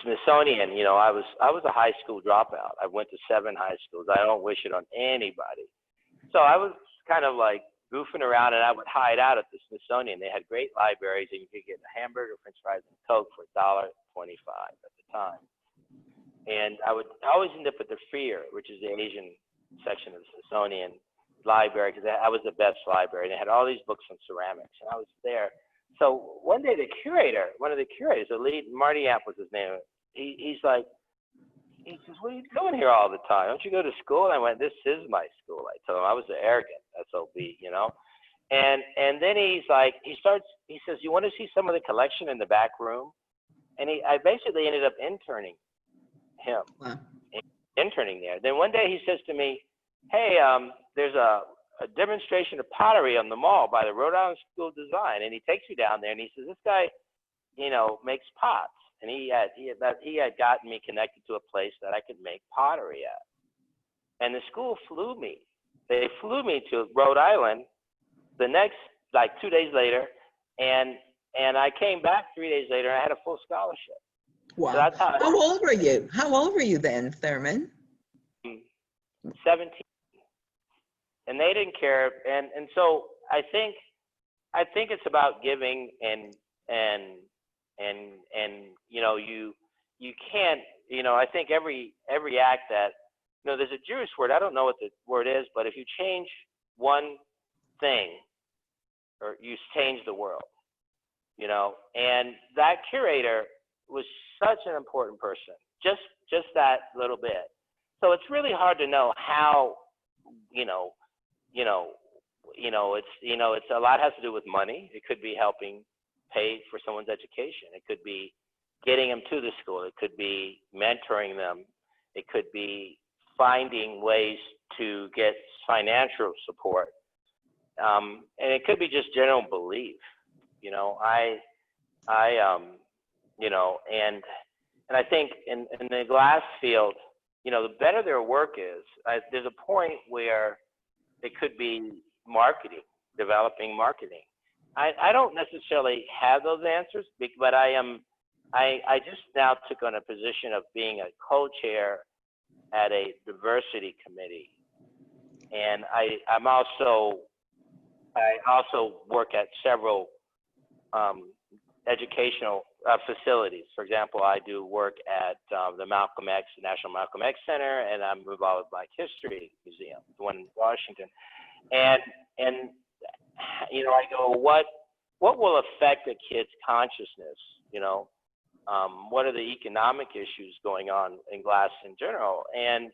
Speaker 2: Smithsonian, you know, I was a high school dropout. I went to 7 high schools. I don't wish it on anybody. So I was kind of like goofing around, and I would hide out at the Smithsonian. They had great libraries, and you could get a hamburger, french fries, and Coke for $1.25 at the time. And I would always end up at the Freer, which is the Asian section of the Smithsonian library, because I was the best library. They had all these books on ceramics, and I was there. So one day the curator, one of the curators, the lead, Marty App was his name, he's like, he says, what are you doing here all the time? Don't you go to school? And I went, this is my school. I told him I was an arrogant SOB, you know? And then he's like, he says, you want to see some of the collection in the back room? And I basically ended up interning him, interning there. Then one day he says to me, hey, there's a demonstration of pottery on the mall by the Rhode Island School of Design. And he takes me down there and he says, this guy, you know, makes pots. And he had gotten me connected to a place that I could make pottery at. And the school flew me. They flew me to Rhode Island the next, like 2 days later. And I came back 3 days later and I had a full scholarship.
Speaker 1: Wow.
Speaker 2: So that's how
Speaker 1: old were you? How old were you then, Therman?
Speaker 2: 17. And they didn't care. And so I think it's about giving and you know, you can't, you know, I think every act that, you know, there's a Jewish word, I don't know what the word is, but if you change one thing, or you change the world, you know. And that curator was such an important person, just that little bit. So it's really hard to know how, it's a lot has to do with money. It could be helping pay for someone's education. It could be getting them to the school. It could be mentoring them. It could be finding ways to get financial support. And it could be just general belief, you know. And I think in the glass field, you know, the better their work is, there's a point where it could be marketing, developing marketing. I don't necessarily have those answers, but I just now took on a position of being a co-chair at a diversity committee. And I also work at several educational facilities. For example, I do work at the National Malcolm X Center, and I'm involved with Black History Museum, the one in Washington. And you know, I go, what will affect a kid's consciousness? You know, what are the economic issues going on in glass in general? And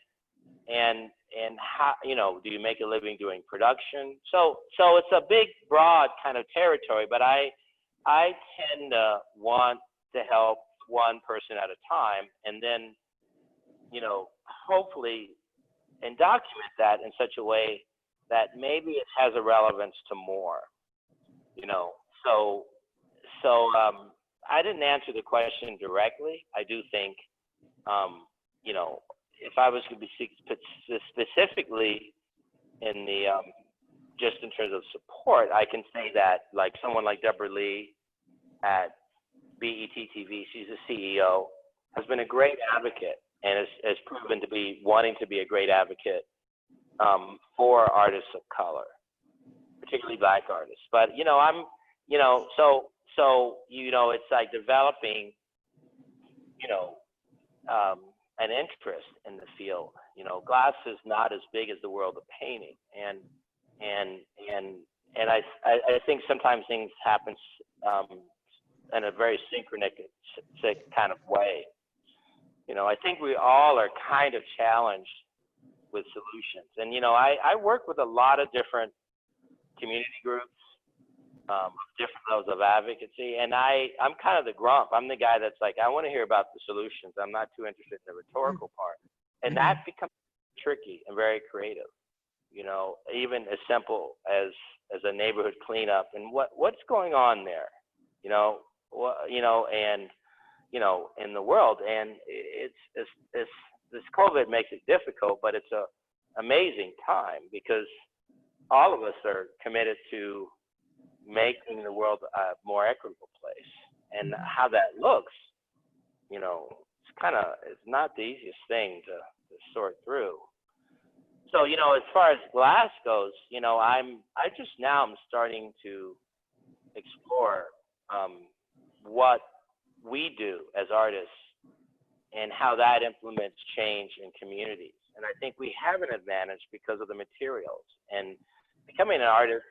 Speaker 2: how, you know, do you make a living doing production? So it's a big, broad kind of territory, but I tend to want to help one person at a time, and then, you know, hopefully, and document that in such a way that maybe it has a relevance to more, you know. So I didn't answer the question directly. I do think, you know, if I was going to be specifically in the, just in terms of support, I can say that like someone like Deborah Lee at BET TV. She's the CEO, has been a great advocate and has proven to be wanting to be a great advocate for artists of color, particularly Black artists. But, you know, I'm, you know, so, you know, it's like developing, you know, an interest in the field. You know, glass is not as big as the world of painting. And I think sometimes things happen in a very synchronistic kind of way. You know, I think we all are kind of challenged with solutions. And, you know, I work with a lot of different community groups, different levels of advocacy. And I'm kind of the grump. I'm the guy that's like, I want to hear about the solutions. I'm not too interested in the rhetorical part. And that becomes tricky and very creative. You know, even as simple as a neighborhood cleanup and what's going on there, you know, and, you know, in the world. And it's this COVID makes it difficult, but it's a amazing time because all of us are committed to making the world a more equitable place. And how that looks, you know, it's not the easiest thing to sort through. So, you know, as far as glass goes, you know, I'm starting to explore what we do as artists and how that implements change in communities. And I think we have an advantage because of the materials. And becoming an artist,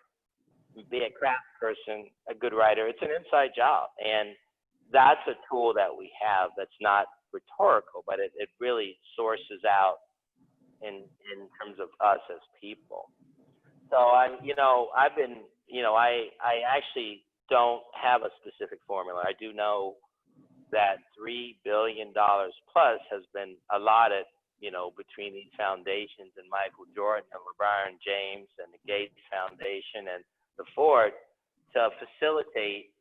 Speaker 2: be a craft person, a good writer, it's an inside job. And that's a tool that we have that's not rhetorical, but it really sources out in terms of us as people. So I actually don't have a specific formula. I do know that $3 billion plus has been allotted, you know, between these foundations and Michael Jordan and LeBron James and the Gates Foundation and the Ford to facilitate,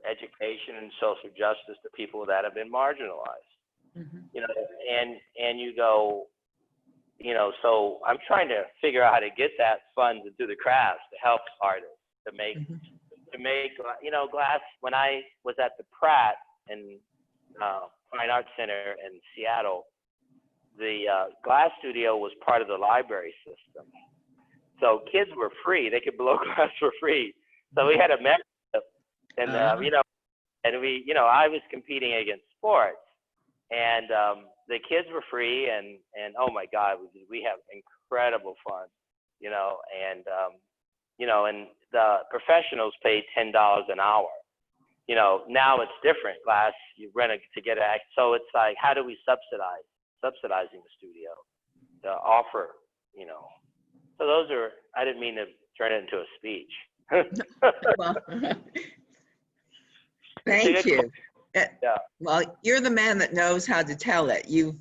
Speaker 2: education and social justice to people that have been marginalized. You know, and you go, you know, so I'm trying to figure out how to get that fund to do the crafts to help artists to make, you know, glass. When I was at the Pratt and Fine Arts Center in Seattle, the glass studio was part of the library system. So kids were free; they could blow glass for free. So we had a membership, and you know, and we, you know, I was competing against sports. And the kids were free, and oh my God, we have incredible fun, you know, and you know, and the professionals paid $10 an hour. You know, now it's different. Glass, you rent it to get act. So it's like, how do we subsidizing the studio to offer, you know? So those are. I didn't mean to turn it into a speech.
Speaker 1: Well, thank you.
Speaker 2: Yeah.
Speaker 1: Well, you're the man that knows how to tell it. You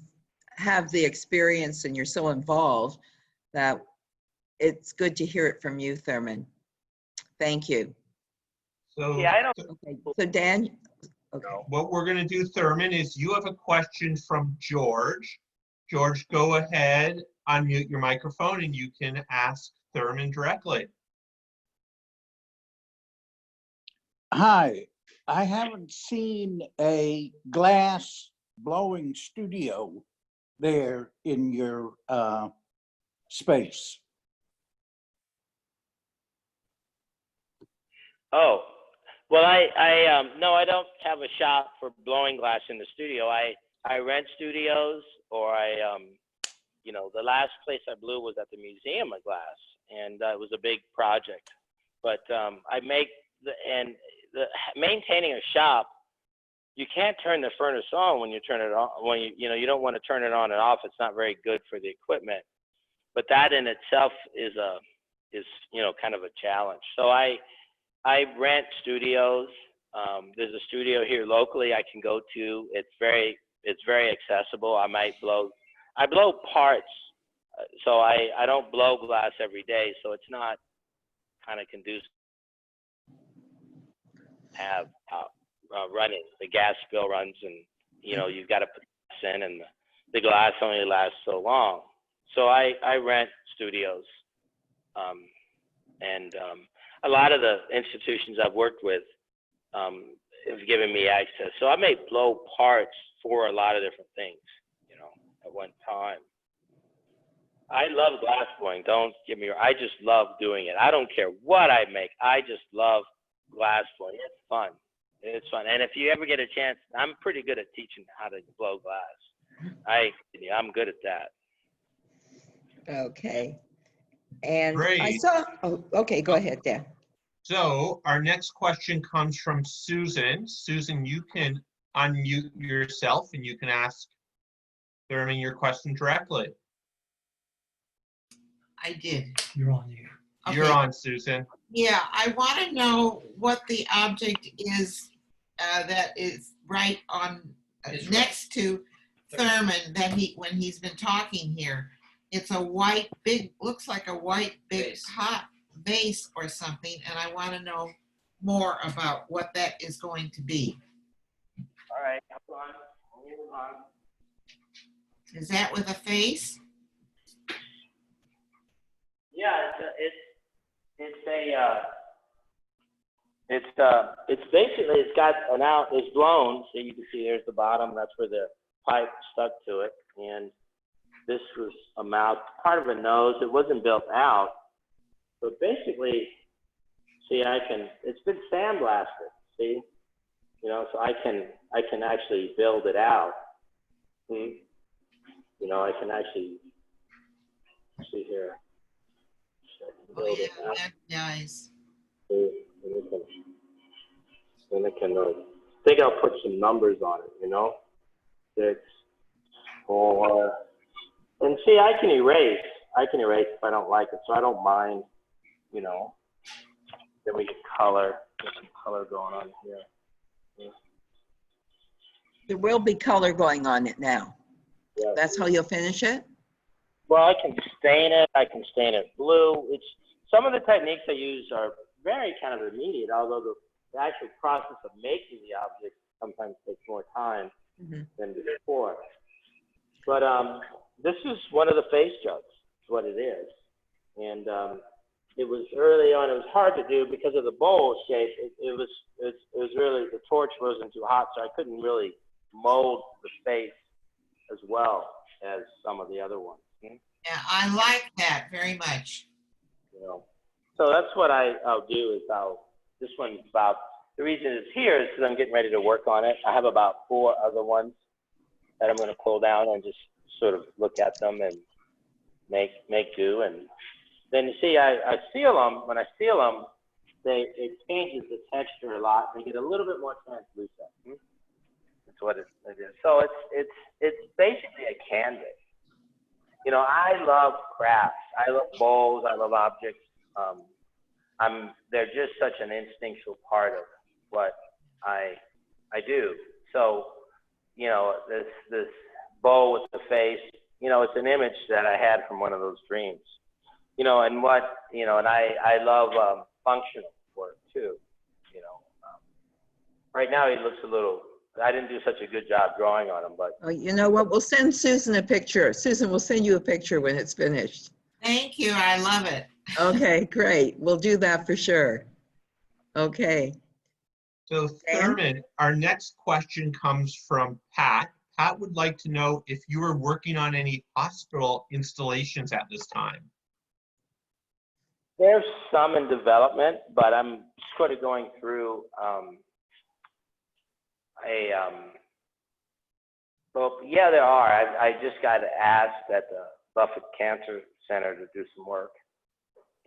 Speaker 1: have the experience and you're so involved that it's good to hear it from you, Therman. Thank you.
Speaker 3: So,
Speaker 2: Yeah, I don't.
Speaker 1: Okay, so Dan, okay.
Speaker 3: what we're going to do, Therman, is you have a question from George. George, go ahead, unmute your microphone, and you can ask Therman directly.
Speaker 4: Hi, I haven't seen a glass blowing studio there in your space.
Speaker 2: Oh, well, no, I don't have a shop for blowing glass in the studio. I rent studios, or you know, the last place I blew was at the Museum of Glass, and it was a big project. But maintaining a shop, you can't turn the furnace on when you turn it on. When you don't want to turn it on and off. It's not very good for the equipment. But that in itself is you know, kind of a challenge. So I rent studios. There's a studio here locally I can go to. It's very accessible. I blow parts, so I don't blow glass every day. So it's not kind of conducive. Have running, the gas bill runs, and you know, you've got to put this in, and the glass only lasts so long. So I rent studios, and a lot of the institutions I've worked with have given me access. So I may blow parts for a lot of different things, you know, at one time. I love glass blowing. Don't get me wrong. I just love doing it. I don't care what I make. I just love glass blowing. It's fun. It's fun. And if you ever get a chance, I'm pretty good at teaching how to blow glass. I'm good at that.
Speaker 1: Okay. And I
Speaker 3: Great.
Speaker 1: saw, oh, okay, go ahead, Dan.
Speaker 3: So our next question comes from Susan. Susan, you can unmute yourself and you can ask Therman your question directly.
Speaker 5: I did.
Speaker 6: You're on here.
Speaker 3: You're
Speaker 5: Okay.
Speaker 3: on, Susan.
Speaker 5: Yeah, I want to know what the object is that is right on next to Therman that when he's been talking here. It's a white big, looks like a white big
Speaker 6: Vase.
Speaker 5: hot vase or something, and I want to know more about what that is going to be.
Speaker 2: All right. Hold on.
Speaker 5: Is that with a face?
Speaker 2: Yeah, it's basically, it's got an out, it's blown, so you can see there's the bottom, that's where the pipe stuck to it, and this was a mouth, part of a nose. It wasn't built out, but basically, see, it's been sandblasted, see, you know, so I can actually build it out. You know, I can actually see here.
Speaker 5: Oh yeah, that's nice.
Speaker 2: And I can, I think I'll put some numbers on it, you know, 6, 4, and see, I can erase if I don't like it, so I don't mind, you know. Then we get color, get some color going on here. Yeah.
Speaker 1: There will be color going on it now.
Speaker 2: Yeah.
Speaker 1: That's how you'll finish it?
Speaker 2: Well, I can stain it blue. Some of the techniques I use are very kind of immediate, although the actual process of making the object sometimes takes more time than before. But this is one of the face jugs, is what it is. And it was early on, it was hard to do because of the bowl shape. It was really, the torch wasn't too hot, so I couldn't really mold the face as well as some of the other ones.
Speaker 5: Yeah, I like that very much.
Speaker 2: You know, so that's what I'll do is this one's about, the reason it's here is because I'm getting ready to work on it. I have about 4 other ones that I'm going to pull down and just sort of look at them and make do. And then you see, I seal them. When I seal them, it changes the texture a lot. They get a little bit more translucent. That's what it is. So it's basically a canvas. You know, I love crafts. I love bowls. I love objects. They're just such an instinctual part of what I do. So, you know, this bowl with the face, you know, it's an image that I had from one of those dreams. You know, and and I love functional work too. You know, right now he looks a little, I didn't do such a good job drawing on him, but.
Speaker 1: Oh, you know what? We'll send Susan a picture. Susan, we'll send you a picture when it's finished.
Speaker 5: Thank you, I love it.
Speaker 1: Okay, great. We'll do that for sure. Okay.
Speaker 3: So Therman, our next question comes from Pat. Pat would like to know if you are working on any hospital installations at this time.
Speaker 2: There's some in development, but I'm sort of going through well, yeah, there are. I just got asked at the Buffett Cancer Center to do some work.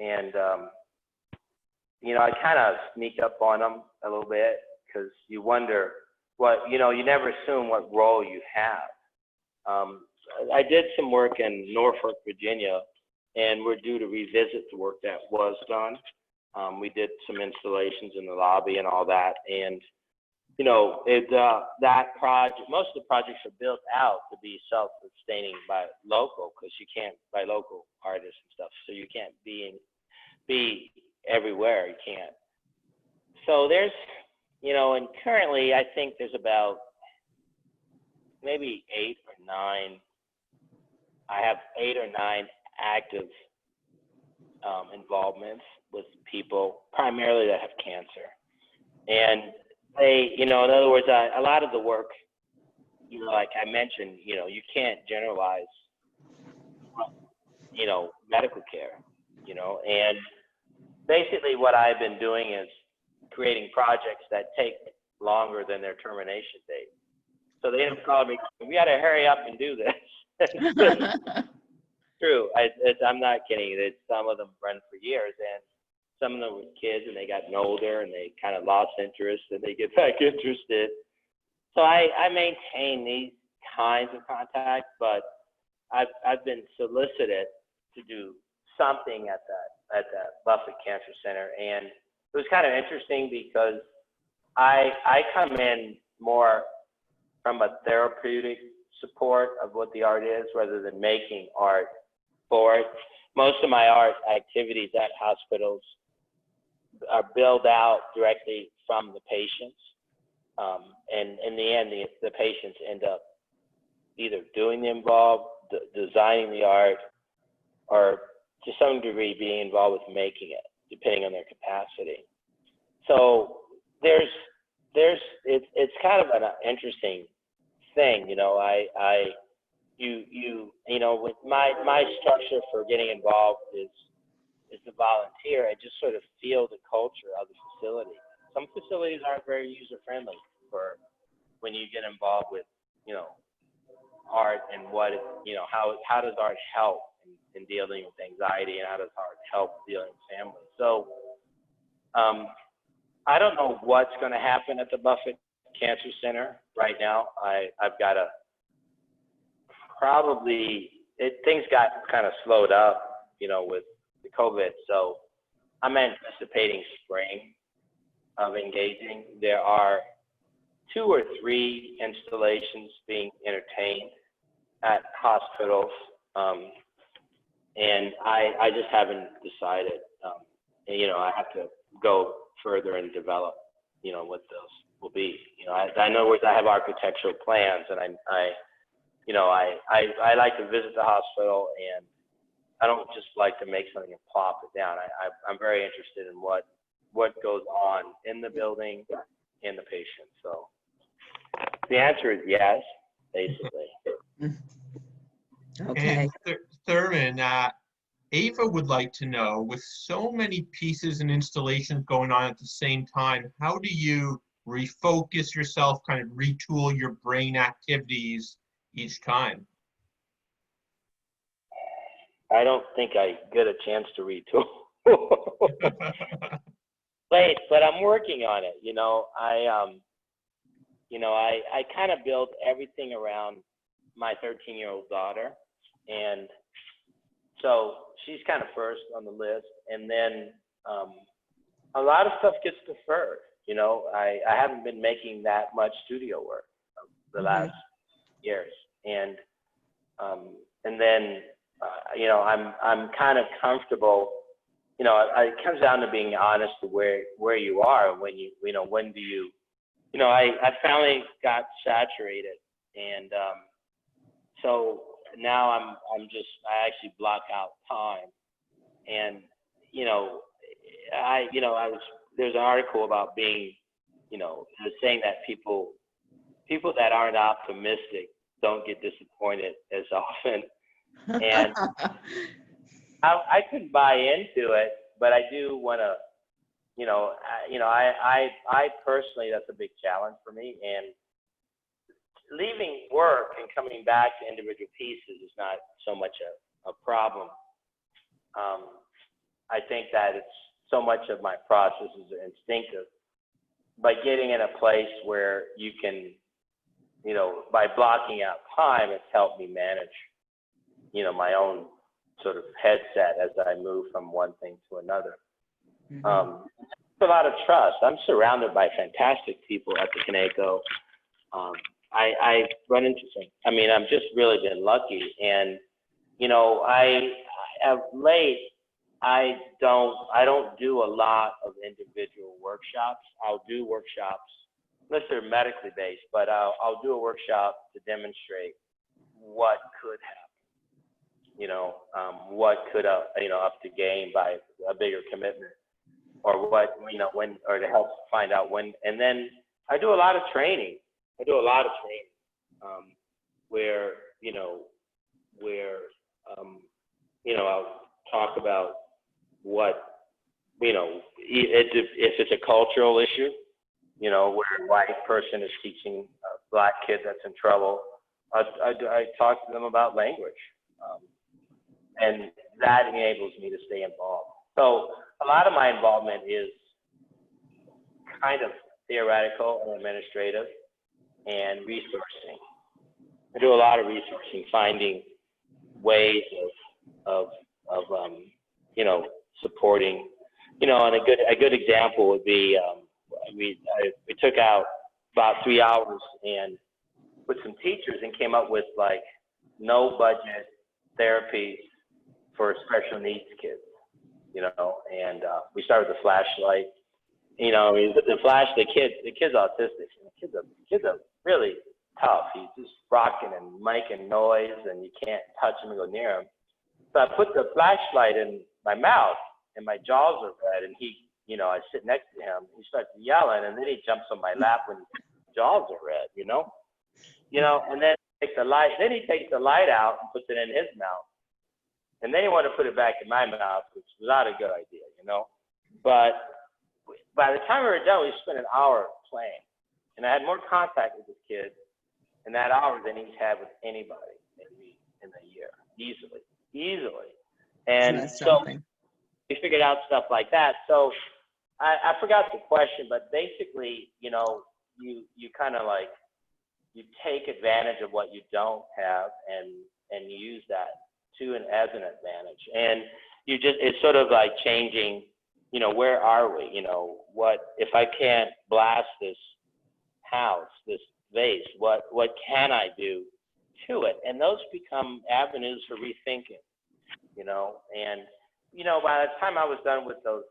Speaker 2: And, you know, I kind of sneak up on them a little bit because you wonder what, you know, you never assume what role you have. I did some work in Norfolk, Virginia, and we're due to revisit the work that was done. We did some installations in the lobby and all that. And, you know, that project, most of the projects are built out to be self-sustaining by local, because you can't, by local artists and stuff. So you can't be everywhere. You can't. So there's, you know, and currently I think there's about maybe 8 or 9. I have 8 or 9 active involvements with people primarily that have cancer. And they, in other words, a lot of the work, like I mentioned, you can't generalize, medical care, and basically what I've been doing is creating projects that take longer than their termination date. So they end up calling me, we got to hurry up and do this. True. I'm not kidding. Some of them run for years, and some of them with kids, and they gotten older, and they kind of lost interest, and they get back interested. So I maintain these kinds of contacts, but I've been solicited to do something at that Buffett Cancer Center, and it was kind of interesting because I come in more from a therapeutic support of what the art is rather than making art for it. Most of my art activities at hospitals are billed out directly from the patients. And in the end, the patients end up either doing the involved, designing the art, or to some degree being involved with making it, depending on their capacity. So it's kind of an interesting thing, with my structure for getting involved is to volunteer. I just sort of feel the culture of the facility. Some facilities aren't very user-friendly for when you get involved with, art and what it, how does art help in dealing with anxiety, and how does art help dealing with family? So I don't know what's going to happen at the Buffett Cancer Center right now. I've got things got kind of slowed up, with the COVID. So I'm anticipating spring of engaging. There are 2 or 3 installations being entertained at hospitals. And I just haven't decided, I have to go further and develop, what those will be. I know I have architectural plans, and I like to visit the hospital, and I don't just like to make something and plop it down. I'm very interested in what goes on in the building and the patient. So the answer is yes, basically.
Speaker 1: Okay.
Speaker 3: And Therman, Ava would like to know, with so many pieces and installations going on at the same time, how do you refocus yourself, kind of retool your brain activities each time?
Speaker 2: I don't think I get a chance to retool. But I'm working on it. I kind of build everything around my 13-year-old daughter, and so she's kind of first on the list, and then a lot of stuff gets deferred. I haven't been making that much studio work the last years, and then I'm kind of comfortable. It comes down to being honest to where you are, and when do you, I finally got saturated, and so now I actually block out time, and there's an article about being, saying that people that aren't optimistic don't get disappointed as often, and I couldn't buy into it, but I do want to, I personally, that's a big challenge for me, and leaving work and coming back to individual pieces is not so much a problem. I think that it's so much of my processes are instinctive, but getting in a place where you can, by blocking out time, it's helped me manage, my own sort of headset as I move from one thing to another. It's a lot of trust. I'm surrounded by fantastic people at the Kaneko. I run into I'm just really been lucky. And, of late, I don't do a lot of individual workshops. I'll do workshops, unless they're medically based, but I'll do a workshop to demonstrate what could happen. what could, up to gain by a bigger commitment, or what, when, or to help find out when. And then I do a lot of training. Where, I'll talk about what, if it's a cultural issue, where a white person is teaching a black kid that's in trouble, I talk to them about language. And that enables me to stay involved. So a lot of my involvement is kind of theoretical and administrative and resourcing. I do a lot of researching, finding ways of supporting, and a good example would be, we took out about 3 hours and with some teachers and came up with like no budget therapy for special needs kids, and we started with the flashlight. The kid's autistic. The kid's are really tough. He's just rocking and making noise, and you can't touch him and go near him. So I put the flashlight in my mouth, and my jaws are red, and I sit next to him. He starts yelling, and then he jumps on my lap when his jaws are red, and then he takes the light out and puts it in his mouth. And then he wanted to put it back in my mouth, which was not a good idea, But by the time we were done, we spent an hour playing. And I had more contact with this kid in that hour than he's had with anybody maybe in a year, easily. And so we figured out stuff like that. So I forgot the question, but basically, you kind of like, you take advantage of what you don't have and use that as an advantage. And it's sort of like changing, where are we? What if I can't blast this house, this vase, what can I do to it? And those become avenues for rethinking, and by the time I was done with those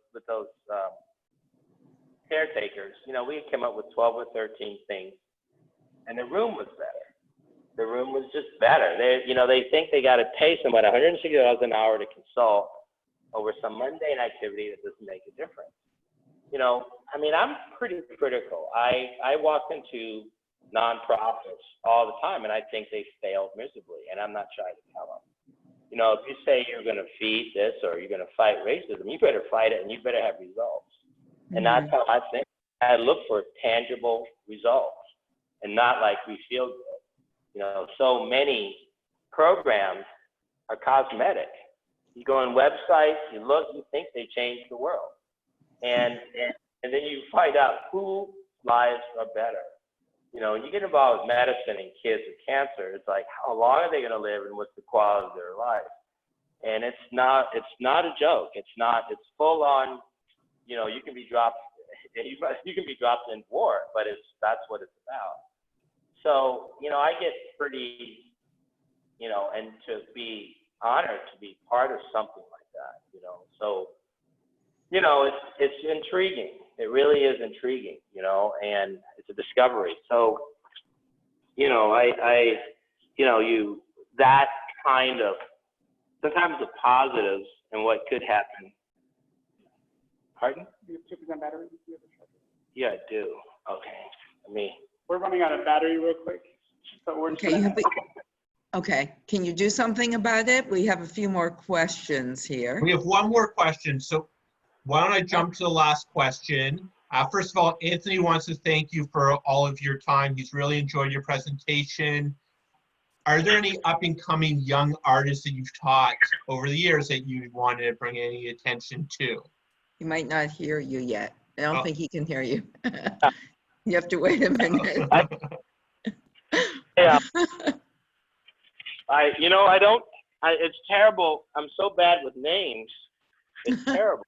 Speaker 2: caretakers, we came up with 12 or 13 things, and the room was better. The room was just better. They think they got to pay someone $160 an hour to consult over some mundane activity that doesn't make a difference. I'm pretty critical. I walk into nonprofits all the time, and I think they failed miserably, and I'm not shy to tell them. If you say you're going to feed this or you're going to fight racism, you better fight it, and you better have results. And that's how I think. I look for tangible results, and not like we feel good. So many programs are cosmetic. You go on websites, you look, you think they changed the world. And then you find out whose lives are better. When you get involved with medicine and kids with cancer, it's like, how long are they going to live and what's the quality of their life? And it's not a joke. It's full on, you can be dropped in war, but that's what it's about. So, I get pretty, and to be honored to be part of something like that, So, it's intriguing. It really is intriguing, and it's a discovery. So, that kind of, sometimes the positives and what could happen. Pardon?
Speaker 6: Do you have 2% battery?
Speaker 2: Yeah, I do. Okay.
Speaker 6: We're running out of battery real quick. So we're
Speaker 1: Okay, can you do something about it? We have a few more questions here.
Speaker 3: We have one more question. So why don't I jump to the last question? First of all, Anthony wants to thank you for all of your time. He's really enjoyed your presentation. Are there any up and coming young artists that you've taught over the years that you wanted to bring any attention to?
Speaker 1: He might not hear you yet. I don't think he can hear you. You have to wait a minute.
Speaker 2: Yeah. It's terrible. I'm so bad with names. It's terrible.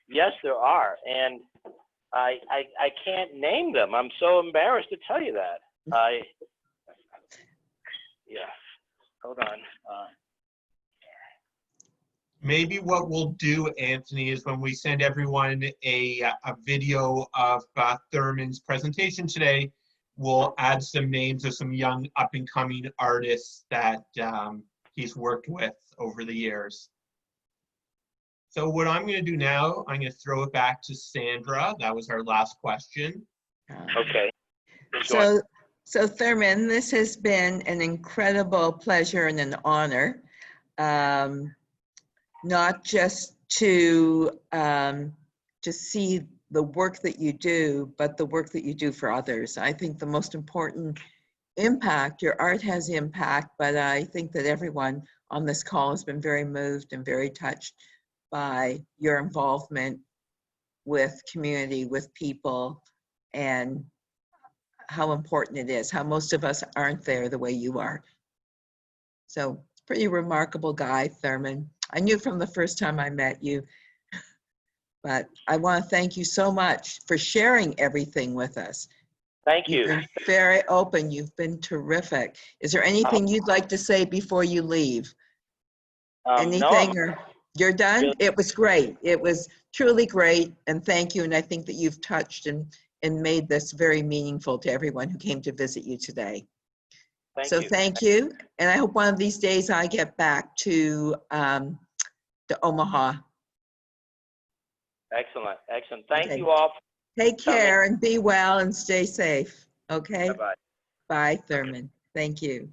Speaker 2: Yes, there are. And I can't name them. I'm so embarrassed to tell you that. Yeah. Hold on.
Speaker 3: Maybe what we'll do, Anthony, is when we send everyone a video of Therman's presentation today, we'll add some names of some young up-and-coming artists that he's worked with over the years. So what I'm going to do now, I'm going to throw it back to Sandra. That was our last question.
Speaker 2: Okay. Sure.
Speaker 1: So Thurman, this has been an incredible pleasure and an honor, not just to see the work that you do, but the work that you do for others. I think the most important impact, your art has impact, but I think that everyone on this call has been very moved and very touched by your involvement with community, with people, and how important it is, how most of us aren't there the way you are. So, pretty remarkable guy, Therman. I knew from the first time I met you, but I want to thank you so much for sharing everything with us.
Speaker 2: Thank
Speaker 1: You've
Speaker 2: you.
Speaker 1: been very open. You've been terrific. Is there anything you'd like to say before you leave? Anything,
Speaker 2: No,
Speaker 1: or you're done?
Speaker 2: Really-
Speaker 1: It was great. It was truly great, and thank you. And I think that you've touched and made this very meaningful to everyone who came to visit you today.
Speaker 2: thank you.
Speaker 1: Thank you, and I hope one of these days I get back to Omaha.
Speaker 2: Excellent, excellent. Thank
Speaker 1: Okay.
Speaker 2: you all.
Speaker 1: Take care and be well and stay safe. Okay.
Speaker 2: Bye-bye.
Speaker 1: Bye, Therman. Thank you.